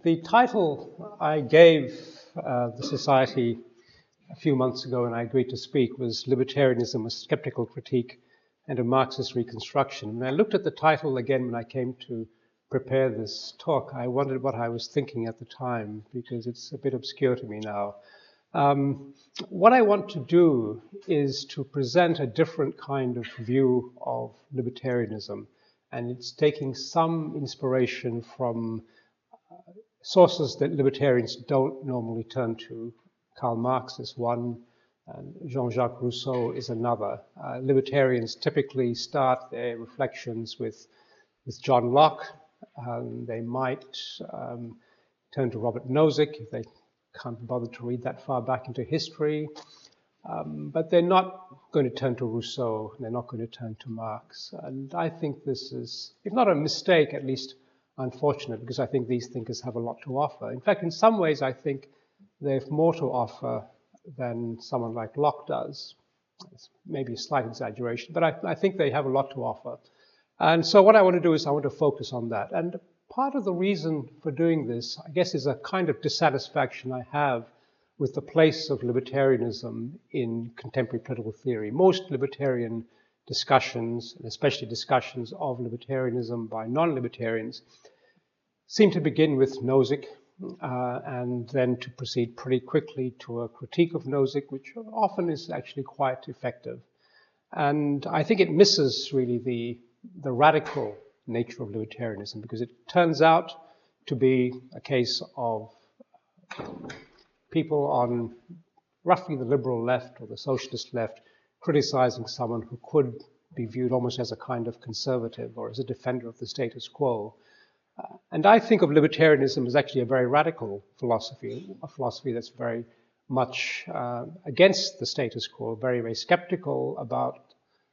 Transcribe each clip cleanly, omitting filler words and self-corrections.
The title I gave the Society a few months ago when I agreed to speak was Libertarianism, a Sceptical Critique and a Marxist Reconstruction. When I looked at the title again when I came to prepare this talk, I wondered what I was thinking at the time, because it's a bit obscure to me now. What I want to do is to present a different kind of view of libertarianism, and it's taking some inspiration from sources that libertarians don't normally turn to. Karl Marx is one, and Jean-Jacques Rousseau is another. Libertarians typically start their reflections with John Locke. They might turn to Robert Nozick if they can't bother to read that far back into history. But they're not going to turn to Rousseau, and they're not going to turn to Marx. And I think this is, if not a mistake, at least unfortunate, because I think these thinkers have a lot to offer. In fact, in some ways, I think they have more to offer than someone like Locke does. It's maybe a slight exaggeration, but I think they have a lot to offer. And so what I want to do is I want to focus on that. And part of the reason for doing this, I guess, is a kind of dissatisfaction I have with the place of libertarianism in contemporary political theory. Most libertarian discussions, and especially discussions of libertarianism by non-libertarians, seem to begin with Nozick, and then to proceed pretty quickly to a critique of Nozick, which often is actually quite effective. And I think it misses really the radical nature of libertarianism, because it turns out to be a case of people on roughly the liberal left or the socialist left criticizing someone who could be viewed almost as a kind of conservative or as a defender of the status quo. And I think of libertarianism as actually a very radical philosophy, a philosophy that's very much against the status quo, very, very skeptical about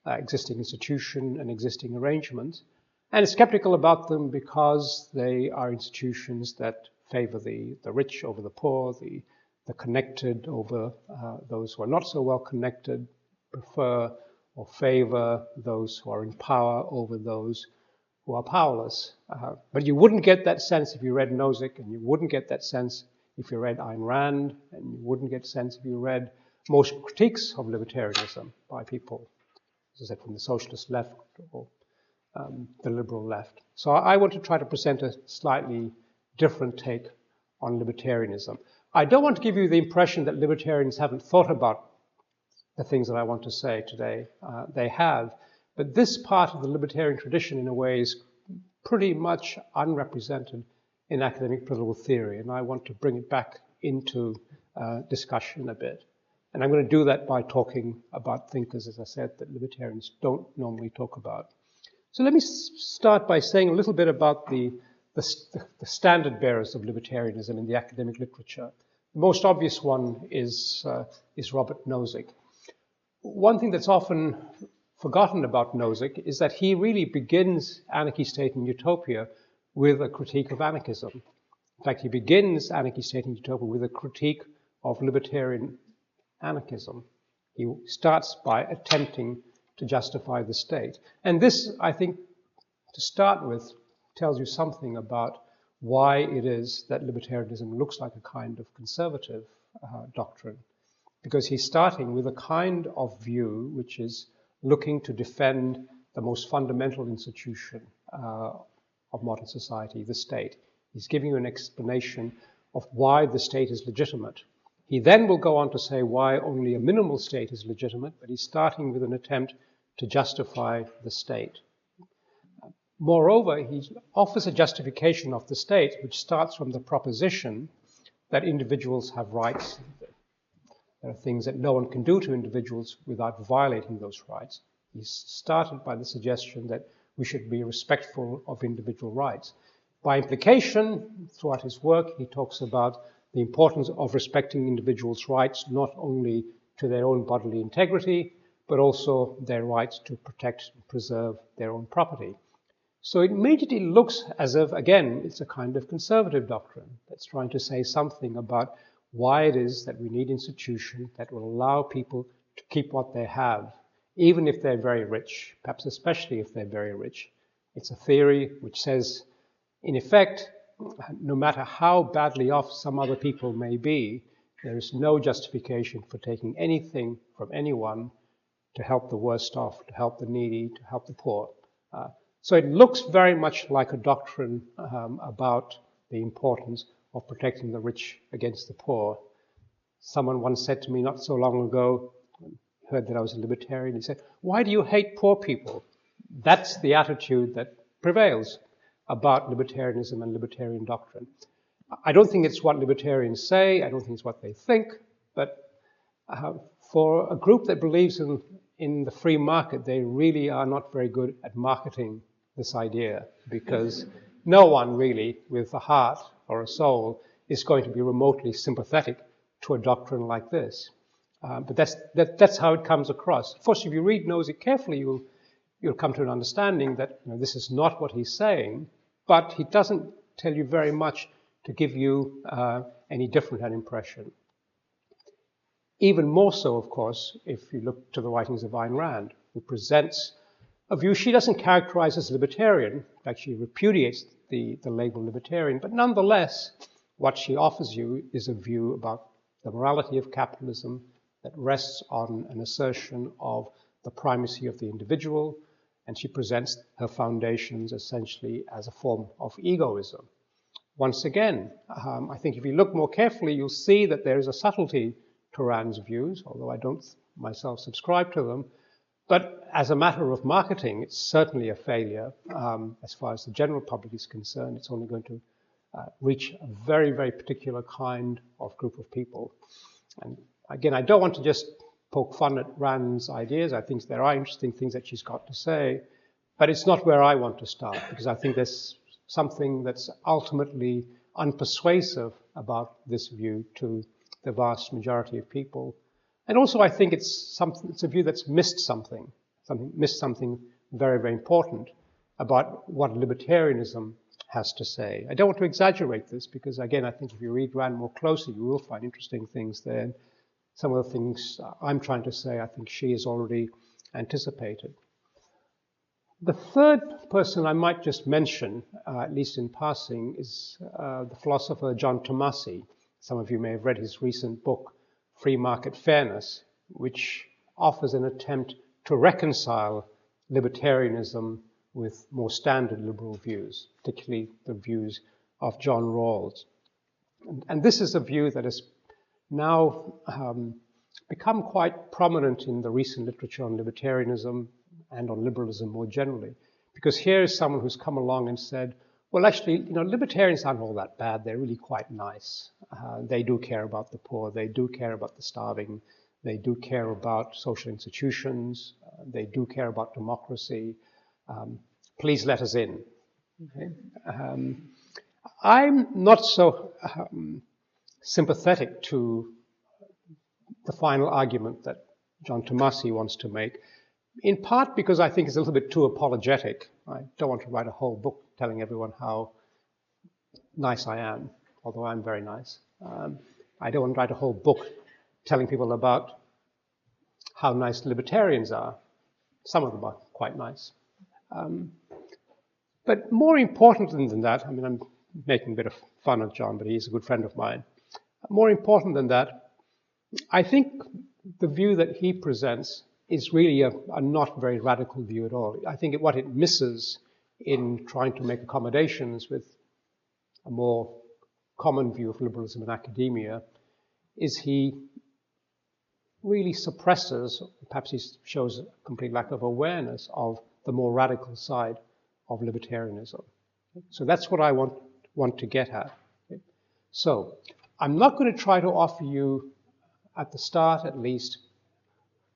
existing institution and existing arrangements, and skeptical about them because they are institutions that favor the rich over the poor, the connected over those who are not so well connected, prefer or favor those who are in power over those who are powerless. But you wouldn't get that sense if you read Nozick, and you wouldn't get that sense if you read Ayn Rand, and you wouldn't get sense if you read most critiques of libertarianism by people, as I said, from the socialist left or the liberal left. So I want to try to present a slightly different take on libertarianism. I don't want to give you the impression that libertarians haven't thought about the things that I want to say today. They have. But this part of the libertarian tradition, in a way, is pretty much unrepresented in academic political theory, and I want to bring it back into discussion a bit. And I'm going to do that by talking about thinkers, as I said, that libertarians don't normally talk about. So let me start by saying a little bit about the standard bearers of libertarianism in the academic literature. The most obvious one is Robert Nozick. One thing that's often forgotten about Nozick is that he really begins Anarchy, State and Utopia with a critique of anarchism. In fact, he begins Anarchy, State and Utopia with a critique of libertarian anarchism. He starts by attempting to justify the state. And this, I think, to start with, tells you something about why it is that libertarianism looks like a kind of conservative doctrine. Because he's starting with a kind of view which is looking to defend the most fundamental institution of modern society, the state. He's giving you an explanation of why the state is legitimate. He then will go on to say why only a minimal state is legitimate, but he's starting with an attempt to justify the state. Moreover, he offers a justification of the state which starts from the proposition that individuals have rights. There are things that no one can do to individuals without violating those rights. He started by the suggestion that we should be respectful of individual rights. By implication, throughout his work, he talks about the importance of respecting individuals' rights, not only to their own bodily integrity, but also their rights to protect and preserve their own property. So it immediately looks as if, again, it's a kind of conservative doctrine that's trying to say something about why it is that we need institutions that will allow people to keep what they have, even if they're very rich, perhaps especially if they're very rich. It's a theory which says, in effect, no matter how badly off some other people may be, there is no justification for taking anything from anyone to help the worst off, to help the needy, to help the poor. So it looks very much like a doctrine about the importance of protecting the rich against the poor. Someone once said to me not so long ago, heard that I was a libertarian, he said, "Why do you hate poor people?" That's the attitude that prevails about libertarianism and libertarian doctrine. I don't think it's what libertarians say, I don't think it's what they think, but for a group that believes in the free market, they really are not very good at marketing this idea, because no one really with a heart or a soul is going to be remotely sympathetic to a doctrine like this. But that's how it comes across. Of course, if you read Nozick carefully, you'll come to an understanding that this is not what he's saying, but he doesn't tell you very much to give you any different an impression. Even more so, of course, if you look to the writings of Ayn Rand, who presents a view she doesn't characterize as libertarian. In fact, she repudiates the label libertarian, but nonetheless, what she offers you is a view about the morality of capitalism that rests on an assertion of the primacy of the individual, and she presents her foundations essentially as a form of egoism. Once again, I think if you look more carefully, you'll see that there is a subtlety to Rand's views, although I don't myself subscribe to them. But as a matter of marketing, it's certainly a failure. As far as the general public is concerned, it's only going to reach a very, very particular kind of group of people. And again, I don't want to just poke fun at Rand's ideas. I think there are interesting things that she's got to say, but it's not where I want to start, because I think there's something that's ultimately unpersuasive about this view to the vast majority of people. And also I think it's a view that's missed something very, very important about what libertarianism has to say. I don't want to exaggerate this because, again, I think if you read Rand more closely, you will find interesting things there. And some of the things I'm trying to say, I think she has already anticipated. The third person I might just mention, at least in passing, is the philosopher John Tomasi. Some of you may have read his recent book, Free Market Fairness, which offers an attempt to reconcile libertarianism with more standard liberal views, particularly the views of John Rawls. And this is a view that has now become quite prominent in the recent literature on libertarianism and on liberalism more generally, because here is someone who's come along and said, well, actually, libertarians aren't all that bad. They're really quite nice. They do care about the poor. They do care about the starving. They do care about social institutions. They do care about democracy. Please let us in. Okay? I'm not so sympathetic to the final argument that John Tomasi wants to make, in part because I think it's a little bit too apologetic. I don't want to write a whole book telling everyone how nice I am, although I'm very nice. I don't want to write a whole book telling people about how nice libertarians are. Some of them are quite nice. But more important than that, I mean, I'm making a bit of fun of John, but he's a good friend of mine. More important than that, I think the view that he presents is really a not very radical view at all. I think what it misses in trying to make accommodations with a more common view of liberalism in academia is he really suppresses, perhaps he shows a complete lack of awareness of the more radical side of libertarianism. So that's what I want to get at. Okay? So I'm not going to try to offer you, at the start at least,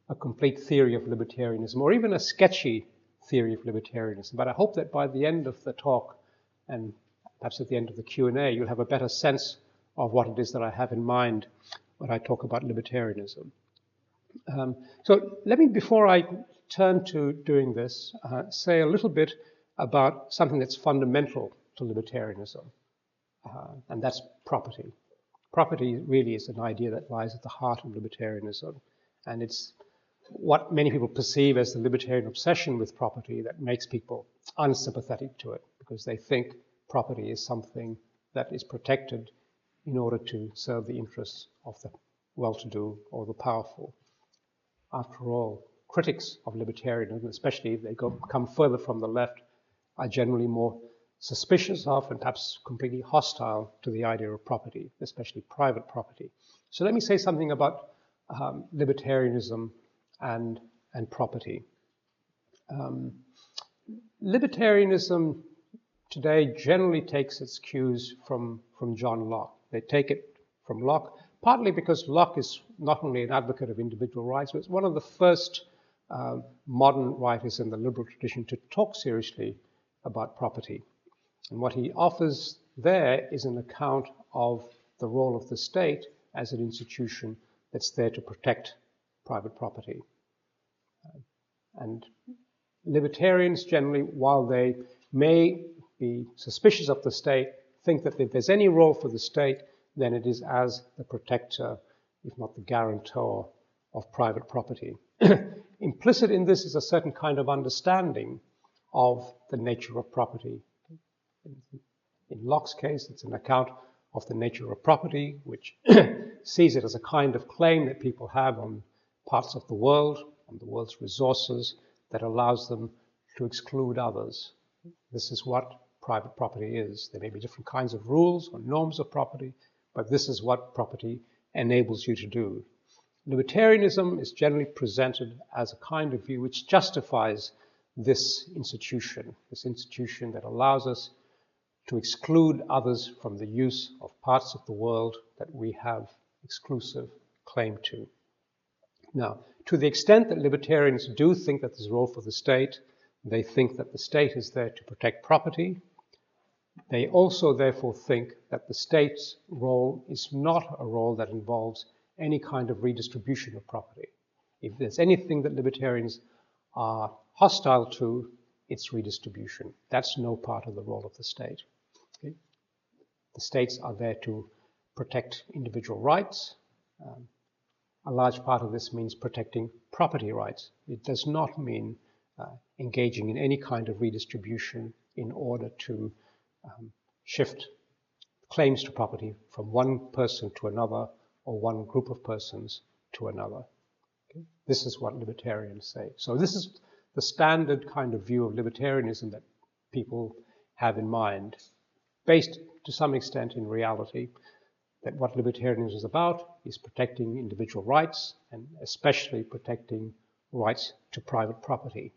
a complete theory of libertarianism, or even a sketchy theory of libertarianism. But I hope that by the end of the talk, and perhaps at the end of the Q&A, you'll have a better sense of what it is that I have in mind when I talk about libertarianism. So let me, before I turn to doing this, say a little bit about something that's fundamental to libertarianism, and that's property. Property really is an idea that lies at the heart of libertarianism, and it's what many people perceive as the libertarian obsession with property that makes people unsympathetic to it, because they think property is something that is protected in order to serve the interests of the well-to-do or the powerful. After all, critics of libertarianism, especially if they come further from the left, are generally more suspicious of and perhaps completely hostile to the idea of property, especially private property. So let me say something about libertarianism and property. Libertarianism today generally takes its cues from John Locke. They take it from Locke, partly because Locke is not only an advocate of individual rights, but it's one of the first modern writers in the liberal tradition to talk seriously about property. And what he offers there is an account of the role of the state as an institution that's there to protect private property. And libertarians generally, while they may be suspicious of the state, think that if there's any role for the state, then it is as the protector, if not the guarantor, of private property. Implicit in this is a certain kind of understanding of the nature of property. In Locke's case, it's an account of the nature of property, which sees it as a kind of claim that people have on parts of the world, on the world's resources, that allows them to exclude others. This is what private property is. There may be different kinds of rules or norms of property, but this is what property enables you to do. Libertarianism is generally presented as a kind of view which justifies this institution that allows us to exclude others from the use of parts of the world that we have exclusive claim to. Now, to the extent that libertarians do think that there's a role for the state, they think that the state is there to protect property. They also therefore think that the state's role is not a role that involves any kind of redistribution of property. If there's anything that libertarians are hostile to, it's redistribution. That's no part of the role of the state. Okay? The states are there to protect individual rights. A large part of this means protecting property rights. It does not mean engaging in any kind of redistribution in order to shift claims to property from one person to another or one group of persons to another. Okay? This is what libertarians say. So this is the standard kind of view of libertarianism that people have in mind, based to some extent in reality, that what libertarianism is about is protecting individual rights, and especially protecting rights to private property.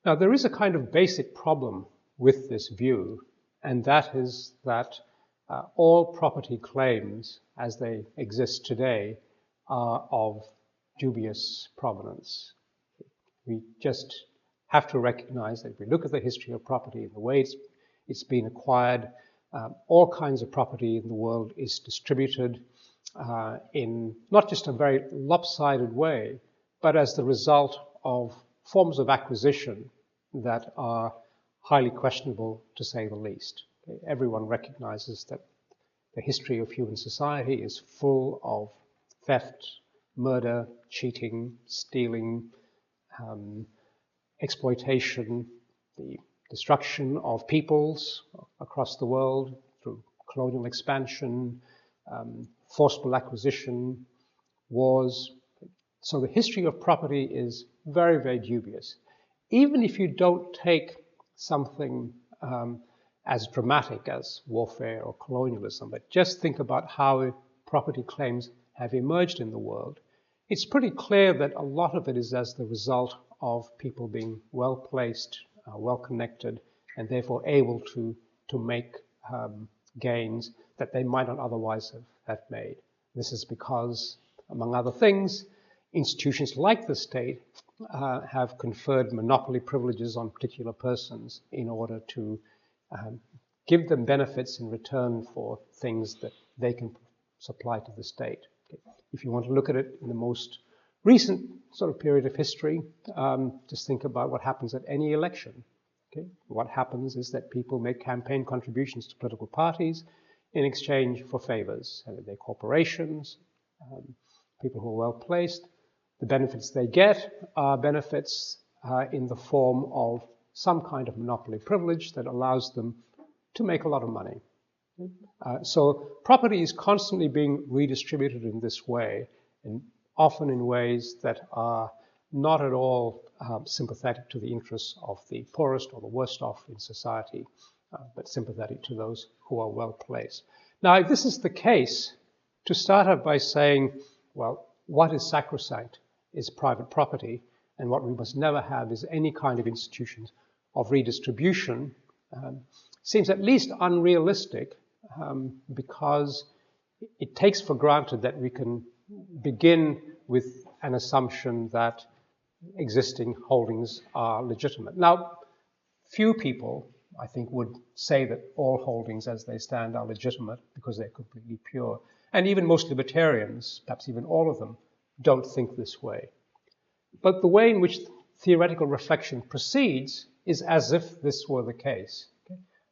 Now, there is a kind of basic problem with this view, and that is that all property claims as they exist today are of dubious provenance. We just have to recognize that if we look at the history of property and the way it's been acquired, all kinds of property in the world is distributed in not just a very lopsided way, but as the result of forms of acquisition that are highly questionable, to say the least. Okay? Everyone recognizes that the history of human society is full of theft, murder, cheating, stealing, exploitation, the destruction of peoples across the world through colonial expansion, forcible acquisition, wars. So the history of property is very, very dubious. Even if you don't take something as dramatic as warfare or colonialism, but just think about how property claims have emerged in the world, it's pretty clear that a lot of it is as the result of people being well-placed, well-connected, and therefore able to make gains that they might not otherwise have made. This is because, among other things, institutions like the state have conferred monopoly privileges on particular persons in order to give them benefits in return for things that they can supply to the state. Okay. If you want to look at it in the most recent sort of period of history, just think about what happens at any election. Okay. What happens is that people make campaign contributions to political parties in exchange for favors. They're corporations, people who are well placed. The benefits they get are benefits in the form of some kind of monopoly privilege that allows them to make a lot of money. So property is constantly being redistributed in this way, and often in ways that are not at all sympathetic to the interests of the poorest or the worst off in society, but sympathetic to those who are well placed. Now, if this is the case, to start out by saying, well, what is sacrosanct is private property, and what we must never have is any kind of institutions of redistribution, seems at least unrealistic, because it takes for granted that we can begin with an assumption that existing holdings are legitimate. Now, few people, I think, would say that all holdings as they stand are legitimate because they're completely pure. And even most libertarians, perhaps even all of them, don't think this way. But the way in which theoretical reflection proceeds is as if this were the case.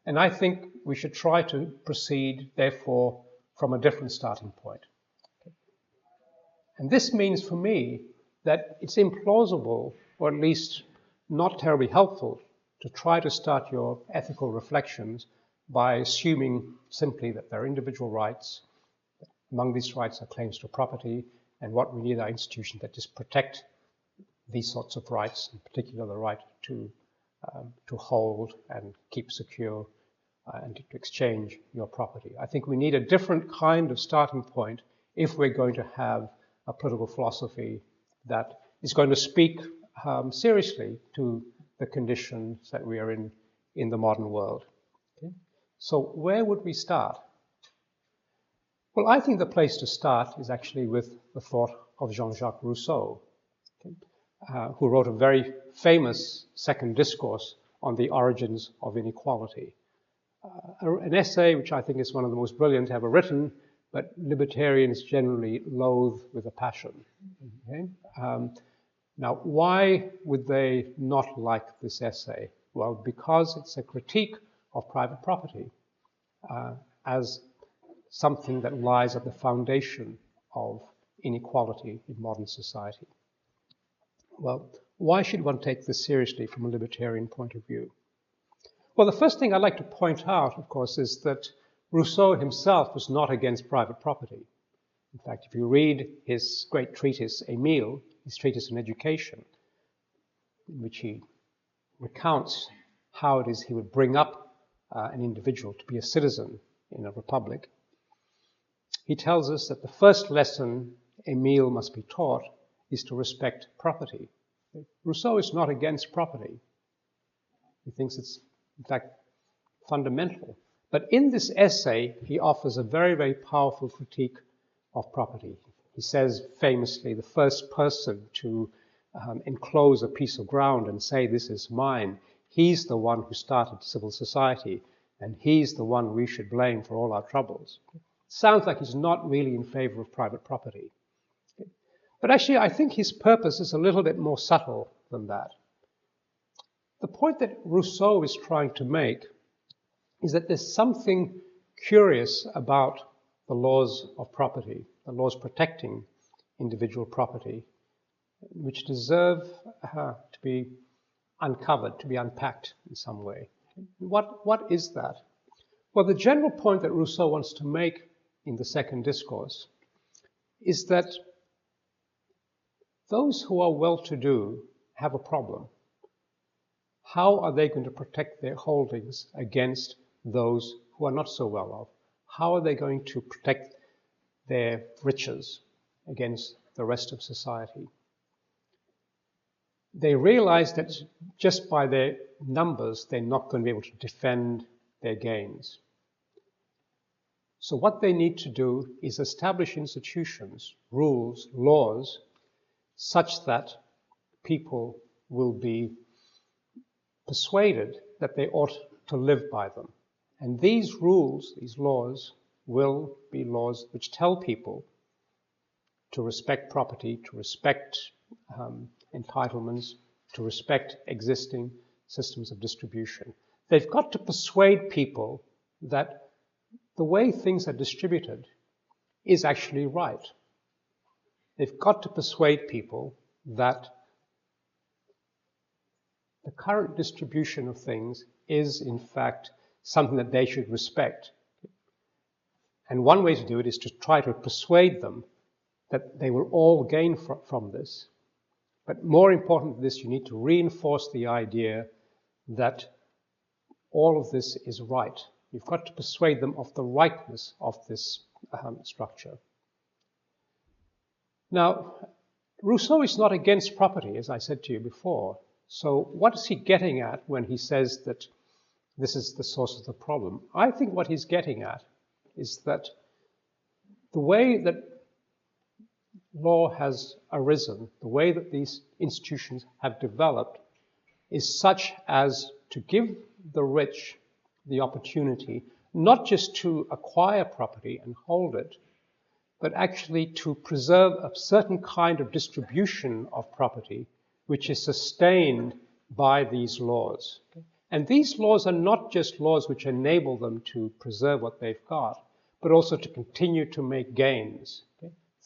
And I think we should try to proceed, therefore, from a different starting point. And this means for me that it's implausible, or at least not terribly helpful, to try to start your ethical reflections by assuming simply that there are individual rights. Among these rights are claims to property, and what we need are institutions that just protect these sorts of rights, in particular the right to hold and keep secure and to exchange your property. I think we need a different kind of starting point if we're going to have a political philosophy that is going to speak seriously to the conditions that we are in the modern world. Okay? So where would we start? Well, I think the place to start is actually with the thought of Jean-Jacques Rousseau, okay, who wrote a very famous second discourse on the origins of inequality. An essay which I think is one of the most brilliant ever written, but libertarians generally loathe with a passion. Okay? Now, why would they not like this essay? Well, because it's a critique of private property as something that lies at the foundation of inequality in modern society. Well, why should one take this seriously from a libertarian point of view? Well, the first thing I'd like to point out, of course, is that Rousseau himself was not against private property. In fact, if you read his great treatise, Emile, his treatise on education, in which he recounts how it is he would bring up an individual to be a citizen in a republic, he tells us that the first lesson Emile must be taught is to respect property. Rousseau is not against property. He thinks it's, in fact, fundamental. But in this essay, he offers a very, very powerful critique of property. He says famously, the first person to enclose a piece of ground and say, this is mine, he's the one who started civil society, and he's the one we should blame for all our troubles. Sounds like he's not really in favor of private property. But actually, I think his purpose is a little bit more subtle than that. The point that Rousseau is trying to make is that there's something curious about the laws of property, the laws protecting individual property, which deserve to be uncovered, to be unpacked in some way. What is that? Well, the general point that Rousseau wants to make in the second discourse is that those who are well-to-do have a problem. How are they going to protect their holdings against those who are not so well off? How are they going to protect their riches against the rest of society? They realize that just by their numbers, they're not going to be able to defend their gains. So what they need to do is establish institutions, rules, laws, such that people will be persuaded that they ought to live by them. And these rules, these laws, will be laws which tell people to respect property, to respect entitlements, to respect existing systems of distribution. They've got to persuade people that the way things are distributed is actually right. They've got to persuade people that the current distribution of things is, in fact, something that they should respect. And one way to do it is to try to persuade them that they will all gain from this. But more important than this, you need to reinforce the idea that all of this is right. You've got to persuade them of the rightness of this structure. Now, Rousseau is not against property, as I said to you before. So what is he getting at when he says that this is the source of the problem? I think what he's getting at is that the way that law has arisen, the way that these institutions have developed, is such as to give the rich the opportunity not just to acquire property and hold it, but actually to preserve a certain kind of distribution of property which is sustained by these laws. And these laws are not just laws which enable them to preserve what they've got, but also to continue to make gains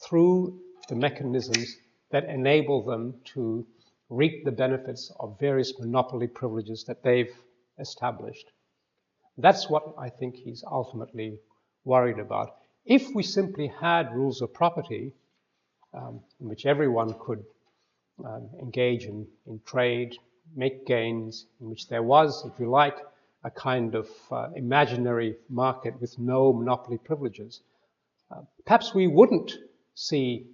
through the mechanisms that enable them to reap the benefits of various monopoly privileges that they've established. That's what I think he's ultimately worried about. If we simply had rules of property in which everyone could engage in trade, make gains, in which there was, if you like, a kind of imaginary market with no monopoly privileges, perhaps we wouldn't see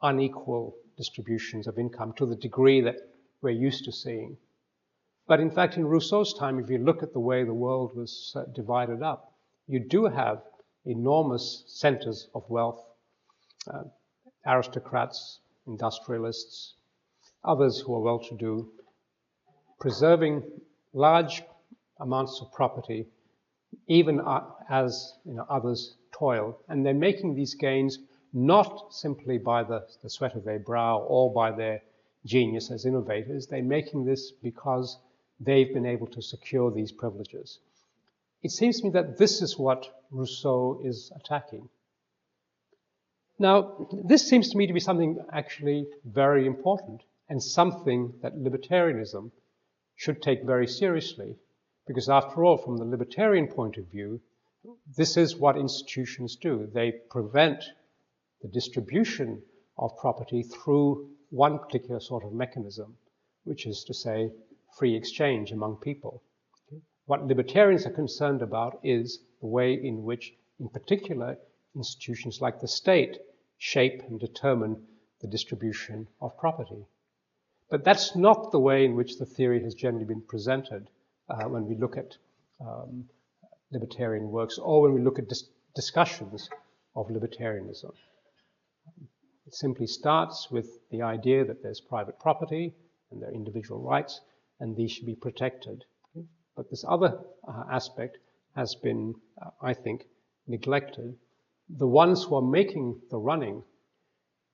unequal distributions of income to the degree that we're used to seeing. But in fact, in Rousseau's time, if you look at the way the world was divided up, you do have enormous centers of wealth, aristocrats, industrialists, others who are well-to-do, preserving large amounts of property, even as others toil. And they're making these gains not simply by the sweat of their brow or by their genius as innovators. They're making this because they've been able to secure these privileges. It seems to me that this is what Rousseau is attacking. Now, this seems to me to be something actually very important and something that libertarianism should take very seriously, because after all, from the libertarian point of view, this is what institutions do. They prevent the distribution of property through one particular sort of mechanism, which is to say, free exchange among people. What libertarians are concerned about is the way in which, in particular, institutions like the state shape and determine the distribution of property. But that's not the way in which the theory has generally been presented when we look at libertarian works or when we look at discussions of libertarianism. It simply starts with the idea that there's private property and there are individual rights, and these should be protected. But this other aspect has been, I think, neglected. The ones who are making the running,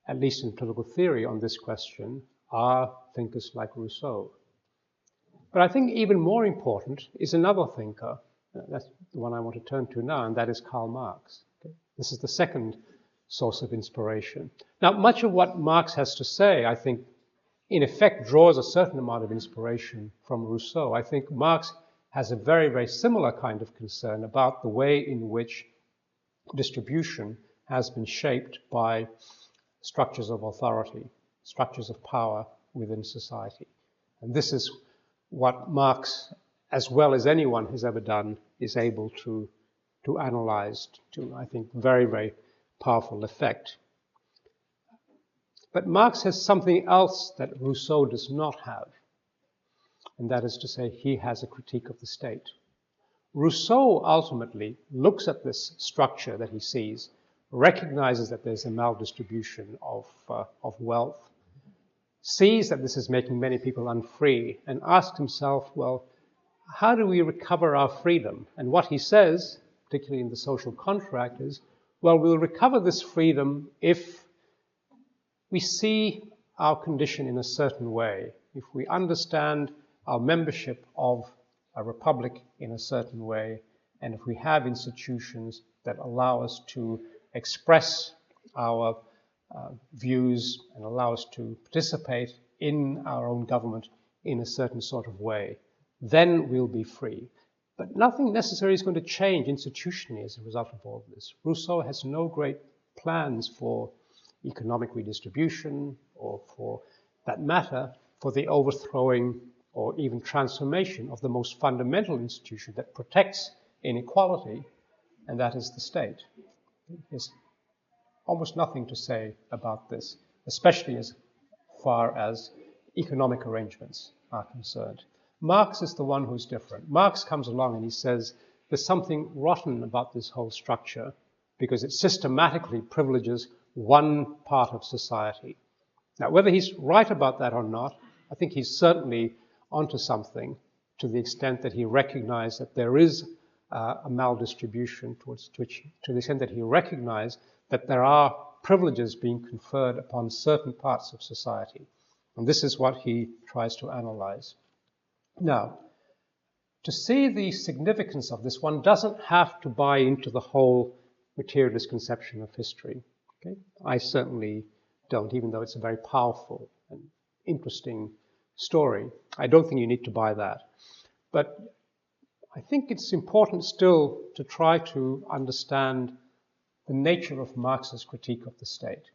at least in political theory on this question, are thinkers like Rousseau. But I think even more important is another thinker. That's the one I want to turn to now, and that is Karl Marx. This is the second source of inspiration. Now, much of what Marx has to say, I think, in effect draws a certain amount of inspiration from Rousseau. I think Marx has a very, very similar kind of concern about the way in which distribution has been shaped by structures of authority, structures of power within society. And this is what Marx, as well as anyone has ever done, is able to analyze to, I think, very, very powerful effect. But Marx has something else that Rousseau does not have, and that is to say, he has a critique of the state. Rousseau ultimately looks at this structure that he sees, recognizes that there's a maldistribution of wealth, sees that this is making many people unfree, and asks himself, well, how do we recover our freedom? And what he says, particularly in the social contract, is, well, we'll recover this freedom if we see our condition in a certain way, if we understand our membership of a republic in a certain way, and if we have institutions that allow us to express our views and allow us to participate in our own government in a certain sort of way, then we'll be free. But nothing necessarily is going to change institutionally as a result of all of this. Rousseau has no great plans for economic redistribution or, for that matter, for the overthrowing or even transformation of the most fundamental institution that protects inequality, and that is the state. There's almost nothing to say about this, especially as far as economic arrangements are concerned. Marx is the one who's different. Marx comes along and he says there's something rotten about this whole structure because it systematically privileges one part of society. Now, whether he's right about that or not, I think he's certainly onto something to the extent that he recognized that there is a maldistribution to the extent that he recognized that there are privileges being conferred upon certain parts of society. And this is what he tries to analyze. Now, to see the significance of this, one doesn't have to buy into the whole materialist conception of history. Okay? I certainly don't, even though it's a very powerful and interesting story. I don't think you need to buy that. But I think it's important still to try to understand the nature of Marx's critique of the state.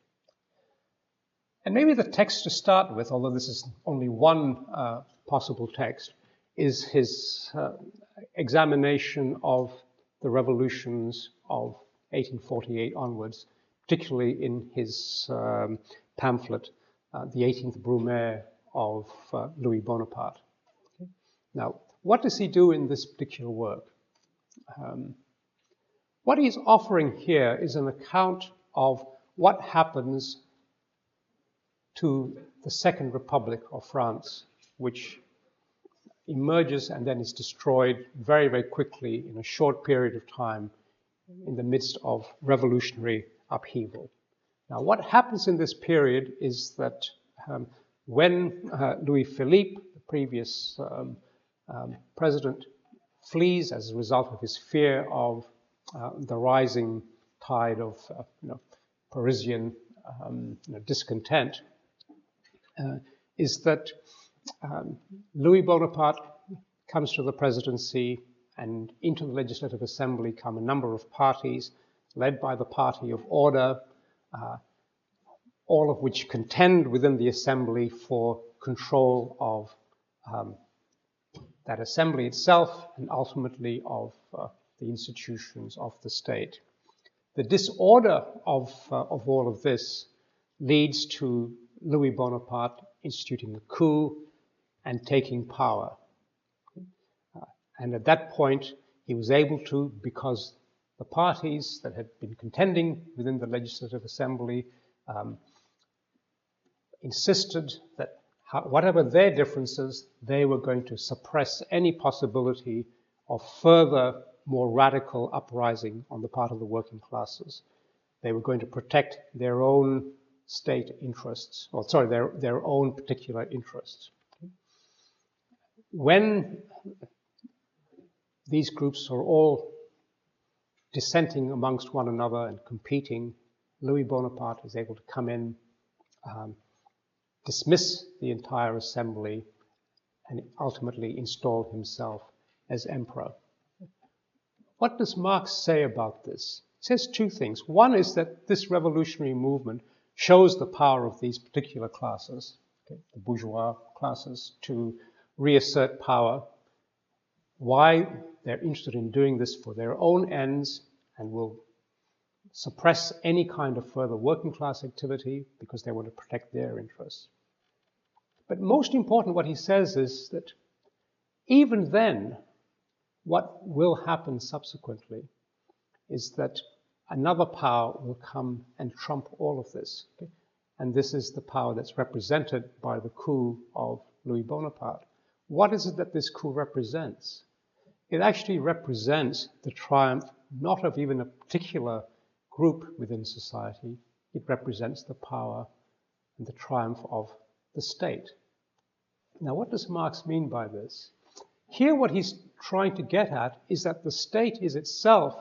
And maybe the text to start with, although this is only one possible text, is his examination of the revolutions of 1848 onwards, particularly in his pamphlet, The 18th Brumaire of Louis Bonaparte. Okay? Now, what does he do in this particular work? What he's offering here is an account of what happens to the Second Republic of France, which emerges and then is destroyed very, very quickly in a short period of time in the midst of revolutionary upheaval. Now, what happens in this period is that when Louis Philippe, the previous president, flees as a result of his fear of the rising tide of Parisian discontent, is that Louis Bonaparte comes to the presidency, and into the Legislative Assembly come a number of parties led by the Party of Order, all of which contend within the Assembly for control of that Assembly itself and ultimately of the institutions of the state. The disorder of all of this leads to Louis Bonaparte instituting a coup and taking power. And at that point, he was able to, because the parties that had been contending within the Legislative Assembly insisted that whatever their differences, they were going to suppress any possibility of further, more radical uprising on the part of the working classes. They were going to protect their own state interests, or sorry, their own particular interests. When these groups are all dissenting amongst one another and competing, Louis Bonaparte is able to come in, dismiss the entire assembly, and ultimately install himself as emperor. What does Marx say about this? He says two things. One is that this revolutionary movement shows the power of these particular classes, okay, the bourgeois classes, to reassert power. Why they're interested in doing this for their own ends and will suppress any kind of further working class activity because they want to protect their interests. But most important, what he says is that even then, what will happen subsequently is that another power will come and trump all of this. Okay? And this is the power that's represented by the coup of Louis Bonaparte. What is it that this coup represents? It actually represents the triumph not of even a particular group within society. It represents the power and the triumph of the state. Now, what does Marx mean by this? Here, what he's trying to get at is that the state is itself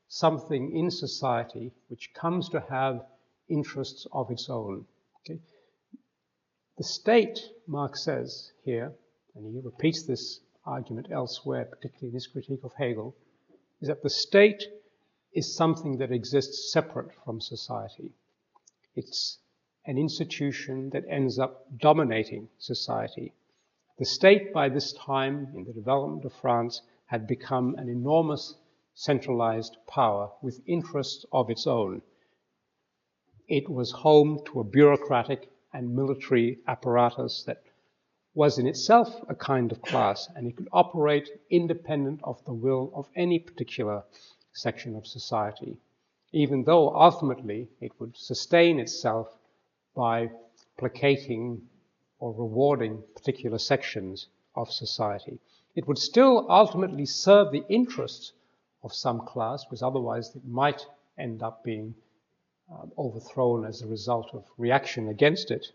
something in society which comes to have interests of its own. Okay? The state, Marx says here, and he repeats this argument elsewhere, particularly in his critique of Hegel, is that the state is something that exists separate from society. It's an institution that ends up dominating society. The state, by this time, in the development of France, had become an enormous centralized power with interests of its own. It was home to a bureaucratic and military apparatus that was in itself a kind of class, and it could operate independent of the will of any particular section of society, even though ultimately it would sustain itself by placating or rewarding particular sections of society. It would still ultimately serve the interests of some class, because otherwise it might end up being overthrown as a result of reaction against it.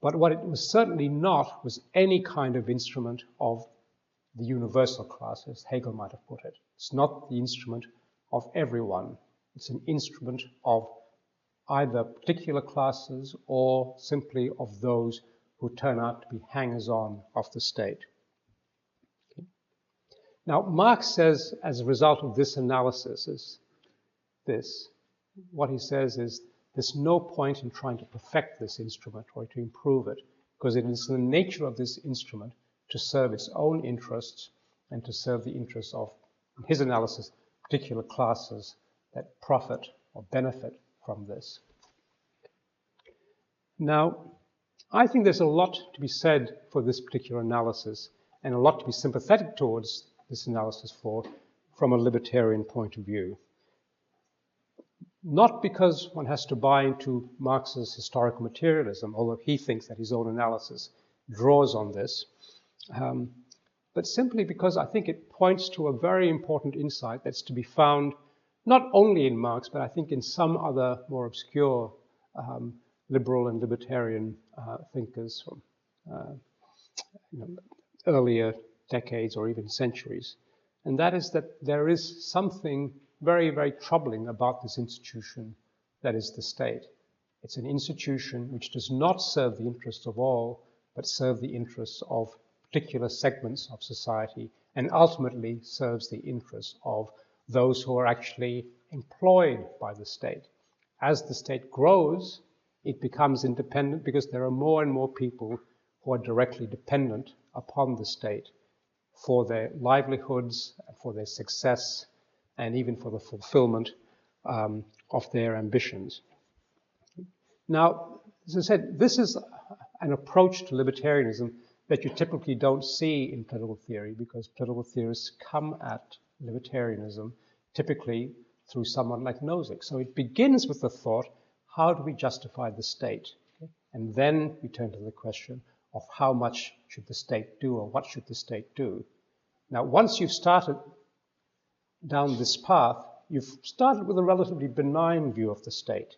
But what it was certainly not was any kind of instrument of the universal class, as Hegel might have put it. It's not the instrument of everyone. It's an instrument of either particular classes or simply of those who turn out to be hangers-on of the state. Okay. Now, Marx says, as a result of this analysis, what he says is, there's no point in trying to perfect this instrument or to improve it, because it is the nature of this instrument to serve its own interests and to serve the interests of, in his analysis, particular classes that profit or benefit from this. Now, I think there's a lot to be said for this particular analysis, and a lot to be sympathetic towards this analysis from a libertarian point of view. Not because one has to buy into Marx's historical materialism, although he thinks that his own analysis draws on this, but simply because I think it points to a very important insight that's to be found not only in Marx, but I think in some other more obscure liberal and libertarian thinkers from earlier decades or even centuries. And that is that there is something very, very troubling about this institution that is the state. It's an institution which does not serve the interests of all, but serve the interests of particular segments of society, and ultimately serves the interests of those who are actually employed by the state. As the state grows, it becomes independent because there are more and more people who are directly dependent upon the state for their livelihoods, for their success, and even for the fulfillment of their ambitions. Now, as I said, this is an approach to libertarianism that you typically don't see in political theory, because political theorists come at libertarianism typically through someone like Nozick. So it begins with the thought, how do we justify the state? Okay? And then we turn to the question of how much should the state do, or what should the state do? Now, once you've started down this path, you've started with a relatively benign view of the state,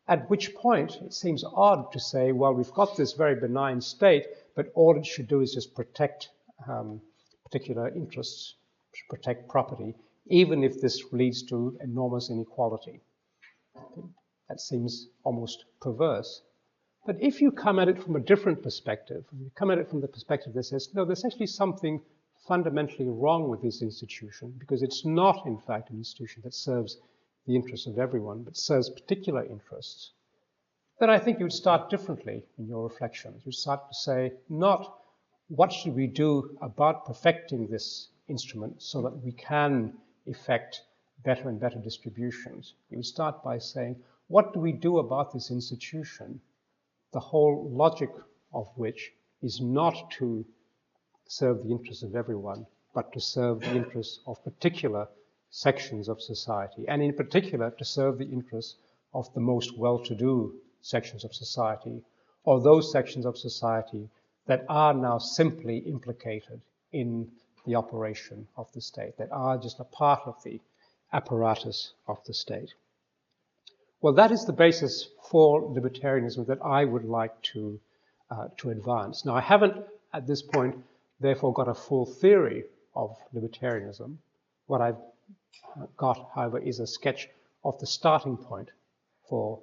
at which point it seems odd to say, well, we've got this very benign state, but all it should do is just protect particular interests, protect property, even if this leads to enormous inequality. Okay? That seems almost perverse. But if you come at it from a different perspective, you come at it from the perspective that says, no, there's actually something fundamentally wrong with this institution, because it's not, in fact, an institution that serves the interests of everyone, but serves particular interests, then I think you would start differently in your reflections. You would start to say, not what should we do about perfecting this instrument so that we can effect better and better distributions. You would start by saying, what do we do about this institution, the whole logic of which is not to serve the interests of everyone, but to serve the interests of particular sections of society, and in particular to serve the interests of the most well-to-do sections of society, or those sections of society that are now simply implicated in the operation of the state, that are just a part of the apparatus of the state. Well, that is the basis for libertarianism that I would like to advance. Now, I haven't at this point therefore got a full theory of libertarianism. What I've got, however, is a sketch of the starting point for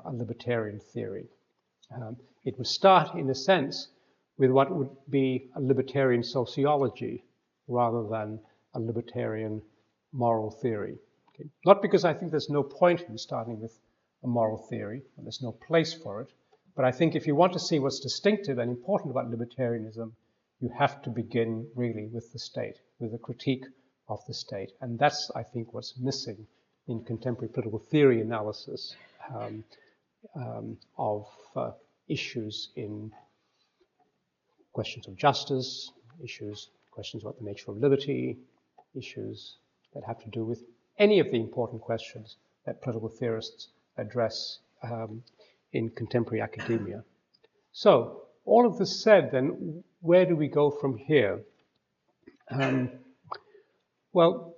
a libertarian theory. It would start, in a sense, with what would be a libertarian sociology rather than a libertarian moral theory. Okay? Not because I think there's no point in starting with a moral theory, and there's no place for it, but I think if you want to see what's distinctive and important about libertarianism, you have to begin really with the state, with a critique of the state. And that's, I think, what's missing in contemporary political theory analysis of issues in questions of justice, questions about the nature of liberty, issues that have to do with any of the important questions that political theorists address in contemporary academia. So, all of this said, then, where do we go from here? Well,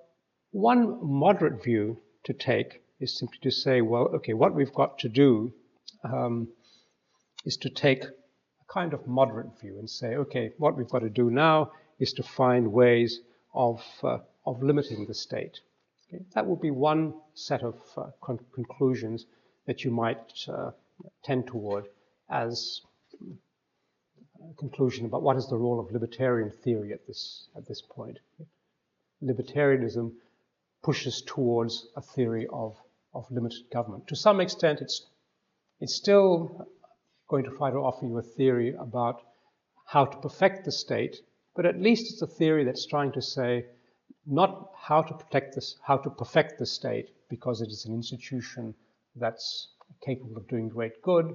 one moderate view to take is simply to say, well, okay, what we've got to do is to take a kind of moderate view and say, okay, what we've got to do now is to find ways of limiting the state. Okay? That would be one set of conclusions that you might tend toward as a conclusion about what is the role of libertarian theory at this point. Libertarianism pushes towards a theory of limited government. To some extent, it's still going to try to offer you a theory about how to perfect the state, but at least it's a theory that's trying to say not how to perfect the state because it is an institution that's capable of doing great good,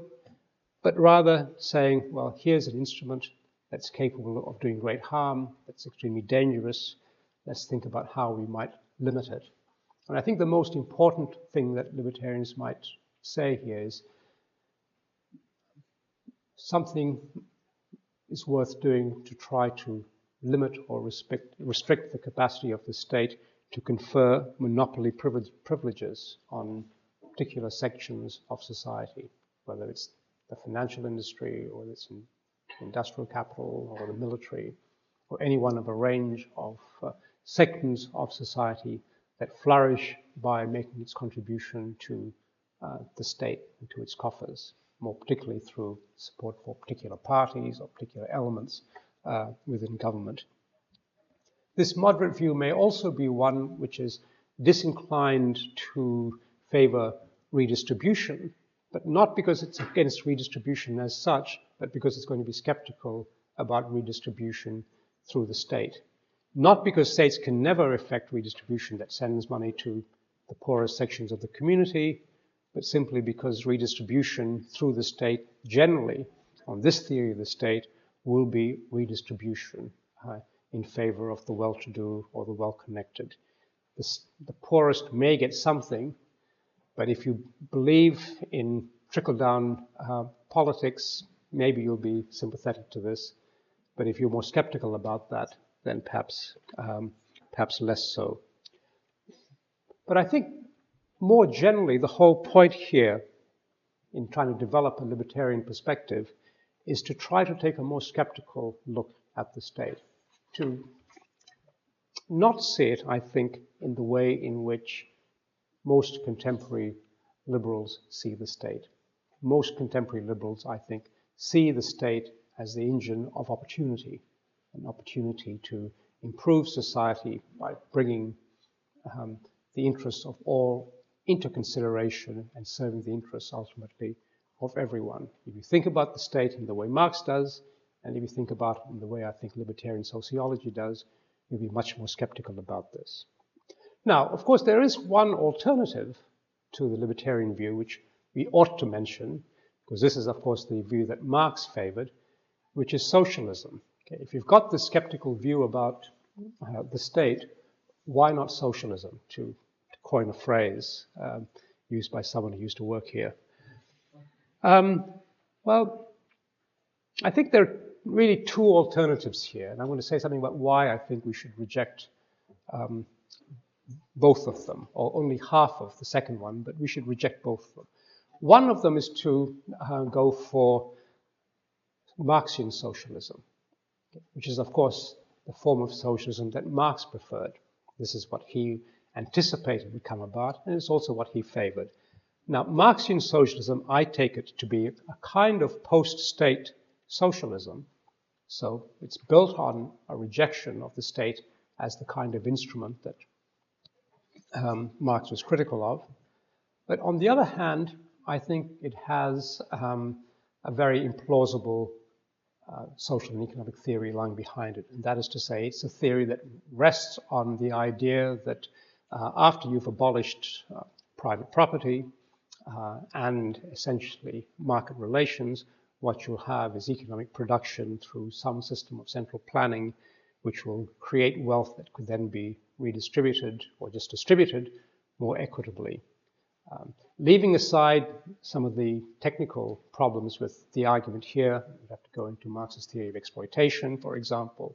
but rather saying, well, here's an instrument that's capable of doing great harm, that's extremely dangerous. Let's think about how we might limit it. And I think the most important thing that libertarians might say here is something is worth doing to try to limit or restrict the capacity of the state to confer monopoly privileges on particular sections of society, whether it's the financial industry or it's in industrial capital or the military or any one of a range of sections of society that flourish by making its contribution to the state and to its coffers, more particularly through support for particular parties or particular elements within government. This moderate view may also be one which is disinclined to favor redistribution, but not because it's against redistribution as such, but because it's going to be skeptical about redistribution through the state. Not because states can never effect redistribution that sends money to the poorest sections of the community, but simply because redistribution through the state generally, on this theory of the state, will be redistribution in favor of the well-to-do or the well-connected. The poorest may get something, but if you believe in trickle-down politics, maybe you'll be sympathetic to this. But if you're more skeptical about that, then perhaps less so. But I think more generally, the whole point here in trying to develop a libertarian perspective is to try to take a more skeptical look at the state, to not see it, I think, in the way in which most contemporary liberals see the state. Most contemporary liberals, I think, see the state as the engine of opportunity, an opportunity to improve society by bringing the interests of all into consideration and serving the interests ultimately of everyone. If you think about the state in the way Marx does, and if you think about it in the way I think libertarian sociology does, you'll be much more skeptical about this. Now, of course, there is one alternative to the libertarian view which we ought to mention, because this is, of course, the view that Marx favored, which is socialism. Okay, if you've got the skeptical view about the state, why not socialism, to coin a phrase used by someone who used to work here? Well, I think there are really two alternatives here, and I'm going to say something about why I think we should reject both of them, or only half of the second one, but we should reject both of them. One of them is to go for Marxian socialism, which is, of course, the form of socialism that Marx preferred. This is what he anticipated would come about, and it's also what he favored. Now, Marxian socialism, I take it to be a kind of post-state socialism, So it's built on a rejection of the state as the kind of instrument that Marx was critical of. But on the other hand, I think it has a very implausible social and economic theory lying behind it. And that is to say, it's a theory that rests on the idea that after you've abolished private property and essentially market relations, what you'll have is economic production through some system of central planning, which will create wealth that could then be redistributed or just distributed more equitably. Leaving aside some of the technical problems with the argument here, we have to go into Marxist theory of exploitation, for example.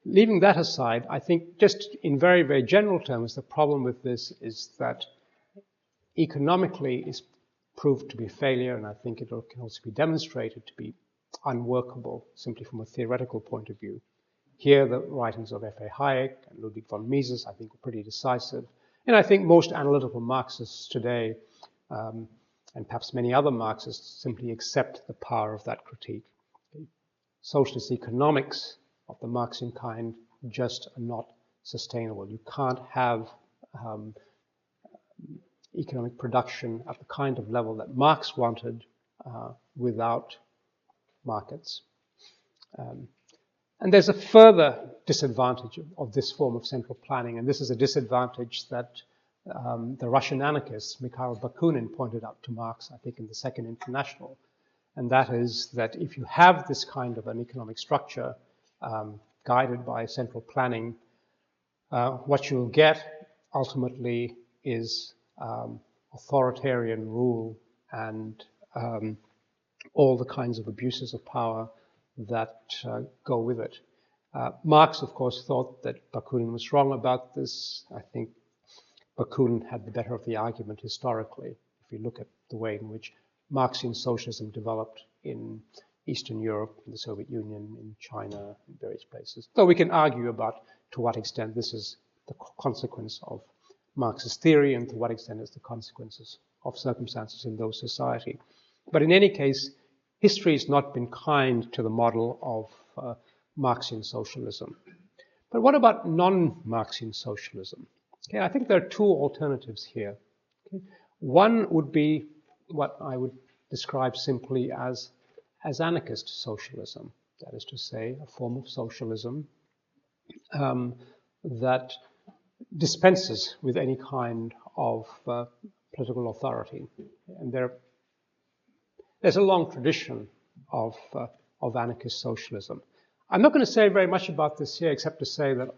Leaving that aside, I think just in very, very general terms, the problem with this is that economically is proved to be a failure, and I think it can also be demonstrated to be unworkable simply from a theoretical point of view. Here, the writings of F.A. Hayek and Ludwig von Mises, I think, are pretty decisive. And I think most analytical Marxists today, and perhaps many other Marxists, simply accept the power of that critique. Socialist economics of the Marxian kind just are not sustainable. You can't have economic production at the kind of level that Marx wanted without markets. And there's a further disadvantage of this form of central planning, and this is a disadvantage that the Russian anarchist Mikhail Bakunin pointed out to Marx, I think, in the Second International, and that is that if you have this kind of an economic structure guided by central planning, what you'll get ultimately is authoritarian rule and all the kinds of abuses of power that go with it. Marx, of course, thought that Bakunin was wrong about this. I think Bakunin had the better of the argument historically, if you look at the way in which Marxian socialism developed in Eastern Europe, in the Soviet Union, in China, in various places. Though we can argue about to what extent this is the consequence of Marxist theory and to what extent it's the consequences of circumstances in those societies. But in any case, history has not been kind to the model of Marxian socialism. But what about non-Marxian socialism? Okay, I think there are two alternatives here. Okay. One would be what I would describe simply as anarchist socialism. That is to say, a form of socialism that dispenses with any kind of political authority. And there's a long tradition of anarchist socialism. I'm not going to say very much about this here, except to say that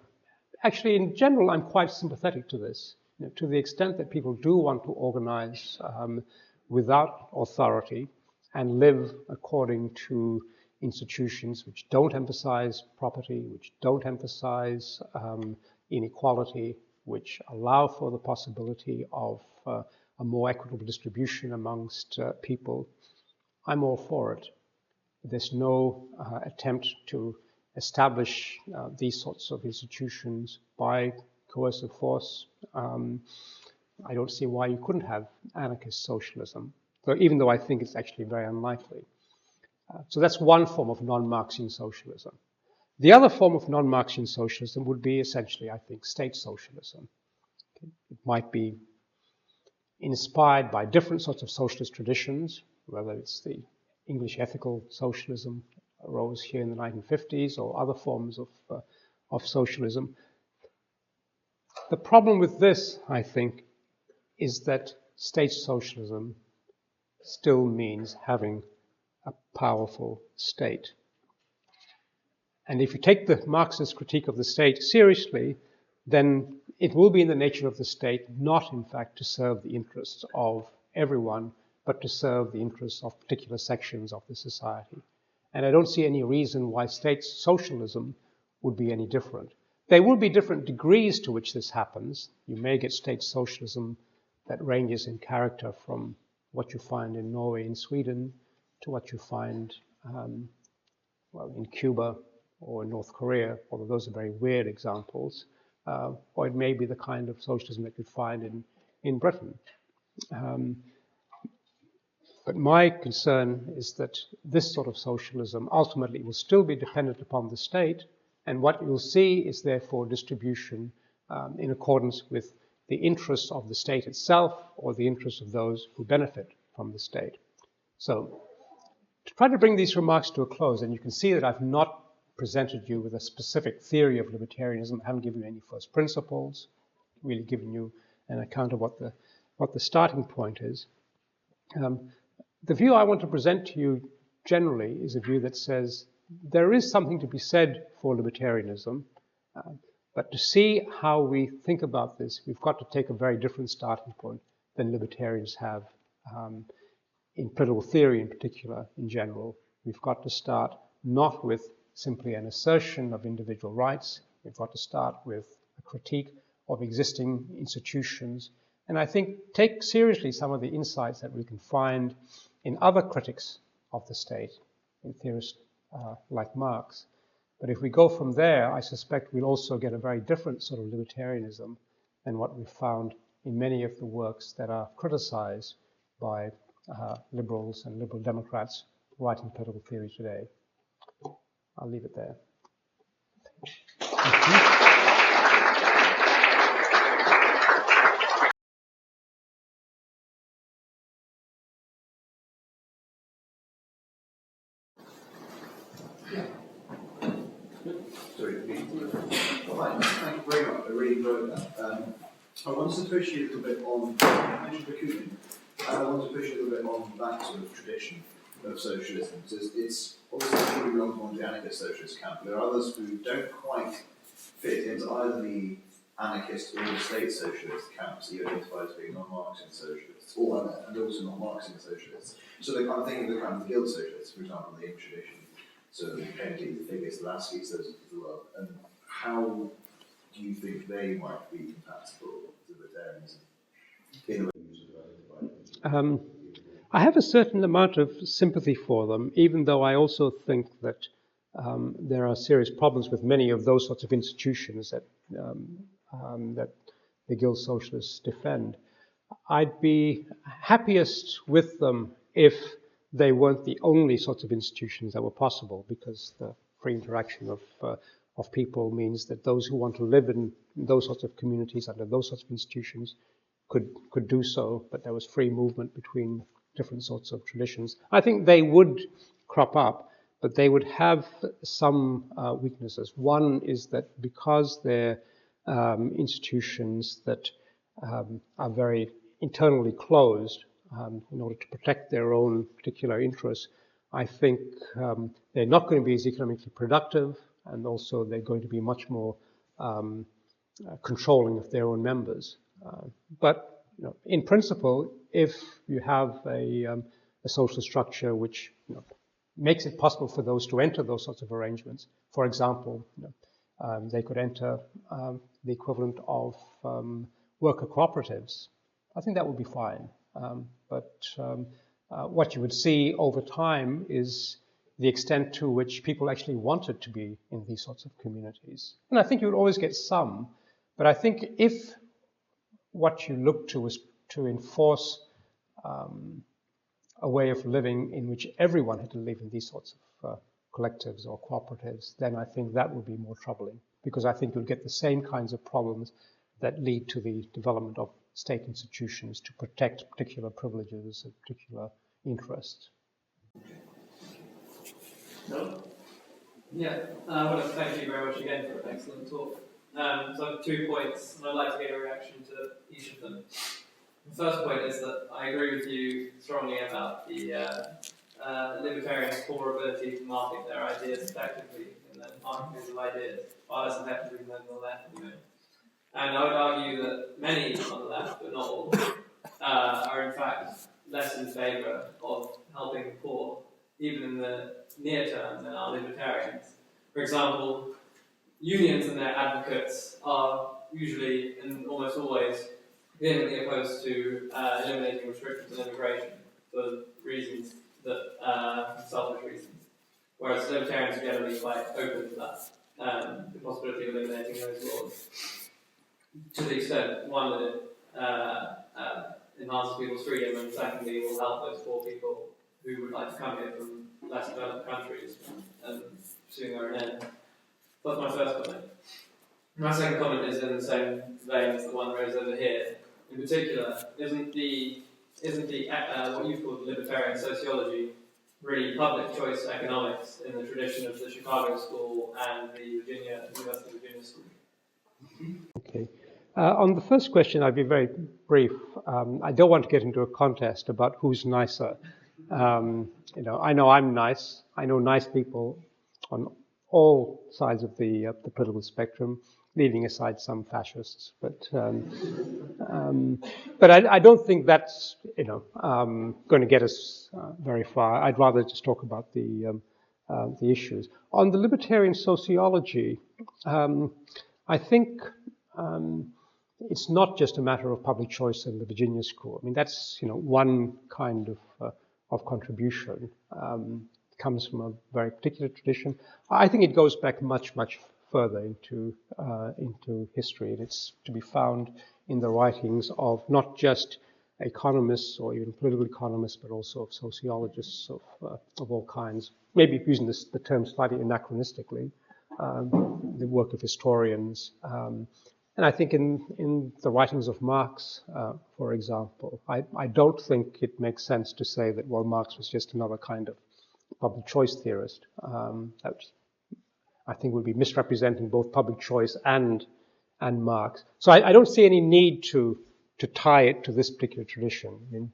actually, in general, I'm quite sympathetic to this. You know, to the extent that people do want to organize without authority and live according to institutions which don't emphasize property, which don't emphasize inequality, which allow for the possibility of a more equitable distribution amongst people, I'm all for it. There's no attempt to establish these sorts of institutions by coercive force. I don't see why you couldn't have anarchist socialism, even though I think it's actually very unlikely. So that's one form of non-Marxian socialism. The other form of non-Marxian socialism would be essentially, I think, state socialism. It might be inspired by different sorts of socialist traditions, whether it's the English ethical socialism arose here in the 1950s or other forms of socialism. The problem with this, I think, is that state socialism still means having a powerful state. And if you take the Marxist critique of the state seriously, then it will be in the nature of the state not, in fact, to serve the interests of everyone, but to serve the interests of particular sections of the society. And I don't see any reason why state socialism would be any different. There will be different degrees to which this happens. You may get state socialism that ranges in character from what you find in Norway and Sweden to what you find in Cuba or in North Korea, although those are very weird examples. Or it may be the kind of socialism that you'd find in Britain. But my concern is that this sort of socialism ultimately will still be dependent upon the state, and what you'll see is therefore distribution in accordance with the interests of the state itself or the interests of those who benefit from the state. So, to try to bring these remarks to a close, and you can see that I've not presented you with a specific theory of libertarianism. I haven't given you any first principles, really given you an account of what the starting point is. The view I want to present to you generally is a view that says there is something to be said for libertarianism, but to see how we think about this, we've got to take a very different starting point than libertarians have in political theory in particular, in general. We've got to start not with simply an assertion of individual rights. We've got to start with a critique of existing institutions, and I think take seriously some of the insights that we can find in other critics of the state, in theorists like Marx. But if we go from there, I suspect we'll also get a very different sort of libertarianism than what we've found in many of the works that are criticized by liberals and liberal Democrats writing political theory today. I'll leave it there. Thank you. Well, thank you very much. I really enjoyed that. I wanted to push you a little bit on, I mentioned Bakunin, I wanted to push you a little bit on that sort of tradition of socialism. So it's obviously really belongs more to the anarchist socialist camp. There are others who don't quite fit into either the anarchist or the state socialist camps that you identify as being non-Marxian socialists, and also non-Marxian socialists. So I'm thinking of the kind of the guild socialists, for example, the Imp tradition. So the Kennedy, the Figgis, the Laskys, those of the world. And how do you think they might be compatible with libertarianism in the way you identified? I have a certain amount of sympathy for them, even though I also think that there are serious problems with many of those sorts of institutions that the Guild Socialists defend. I'd be happiest with them if they weren't the only sorts of institutions that were possible, because the free interaction of people means that those who want to live in those sorts of communities under those sorts of institutions could do so, but there was free movement between different sorts of traditions. I think they would crop up, but they would have some weaknesses. One is that because they're institutions that are very internally closed, in order to protect their own particular interests, I think they're not going to be as economically productive, and also they're going to be much more controlling of their own members. But in principle, if you have a social structure which makes it possible for those to enter those sorts of arrangements, for example, they could enter the equivalent of worker cooperatives, I think that would be fine. But what you would see over time is the extent to which people actually wanted to be in these sorts of communities. And I think you would always get some, but I think if what you look to is to enforce a way of living in which everyone had to live in these sorts of collectives or cooperatives, then I think that would be more troubling, because I think you'll get the same kinds of problems that lead to the development of state institutions to protect particular privileges and particular interests. No? Yeah, I want to thank you very much again for an excellent talk. So I have 2 points, and I'd like to get a reaction to each of them. The first point is that I agree with you strongly about the libertarians' poor ability to market their ideas effectively in the marketplace of ideas, far less effectively than the left anyway. And I would argue that many on the left, but not all, are in fact less in favour of helping the poor, even in the near term, than are libertarians. For example, unions and their advocates are usually, and almost always, vehemently opposed to eliminating restrictions on immigration for reasons that selfish reasons. Whereas libertarians are generally quite open to that, the possibility of eliminating those laws, to the extent, one, that it enhances people's freedom, and secondly, will help those poor people who would like to come here from less developed countries and pursuing their own end. That's my first comment. My second comment is in the same vein as the one raised over here. In particular, isn't the what you call libertarian sociology really public choice economics in the tradition of the Chicago School and the University of Virginia School? Okay. On the first question, I'd be very brief. I don't want to get into a contest about who's nicer. I know I'm nice. I know nice people on all sides of the political spectrum, leaving aside some fascists. But I don't think that's going to get us very far. I'd rather just talk about the issues. On the libertarian sociology, I think it's not just a matter of public choice in the Virginia School. I mean, that's one kind of contribution. Comes from a very particular tradition. I think it goes back much further into history, and it's to be found in the writings of not just economists or even political economists, but also of sociologists of all kinds. Maybe using the term slightly anachronistically, the work of historians. And I think in the writings of Marx, for example, I don't think it makes sense to say that, well, Marx was just another kind of public choice theorist. That I think would be misrepresenting both public choice and Marx. So I don't see any need to tie it to this particular tradition. I mean,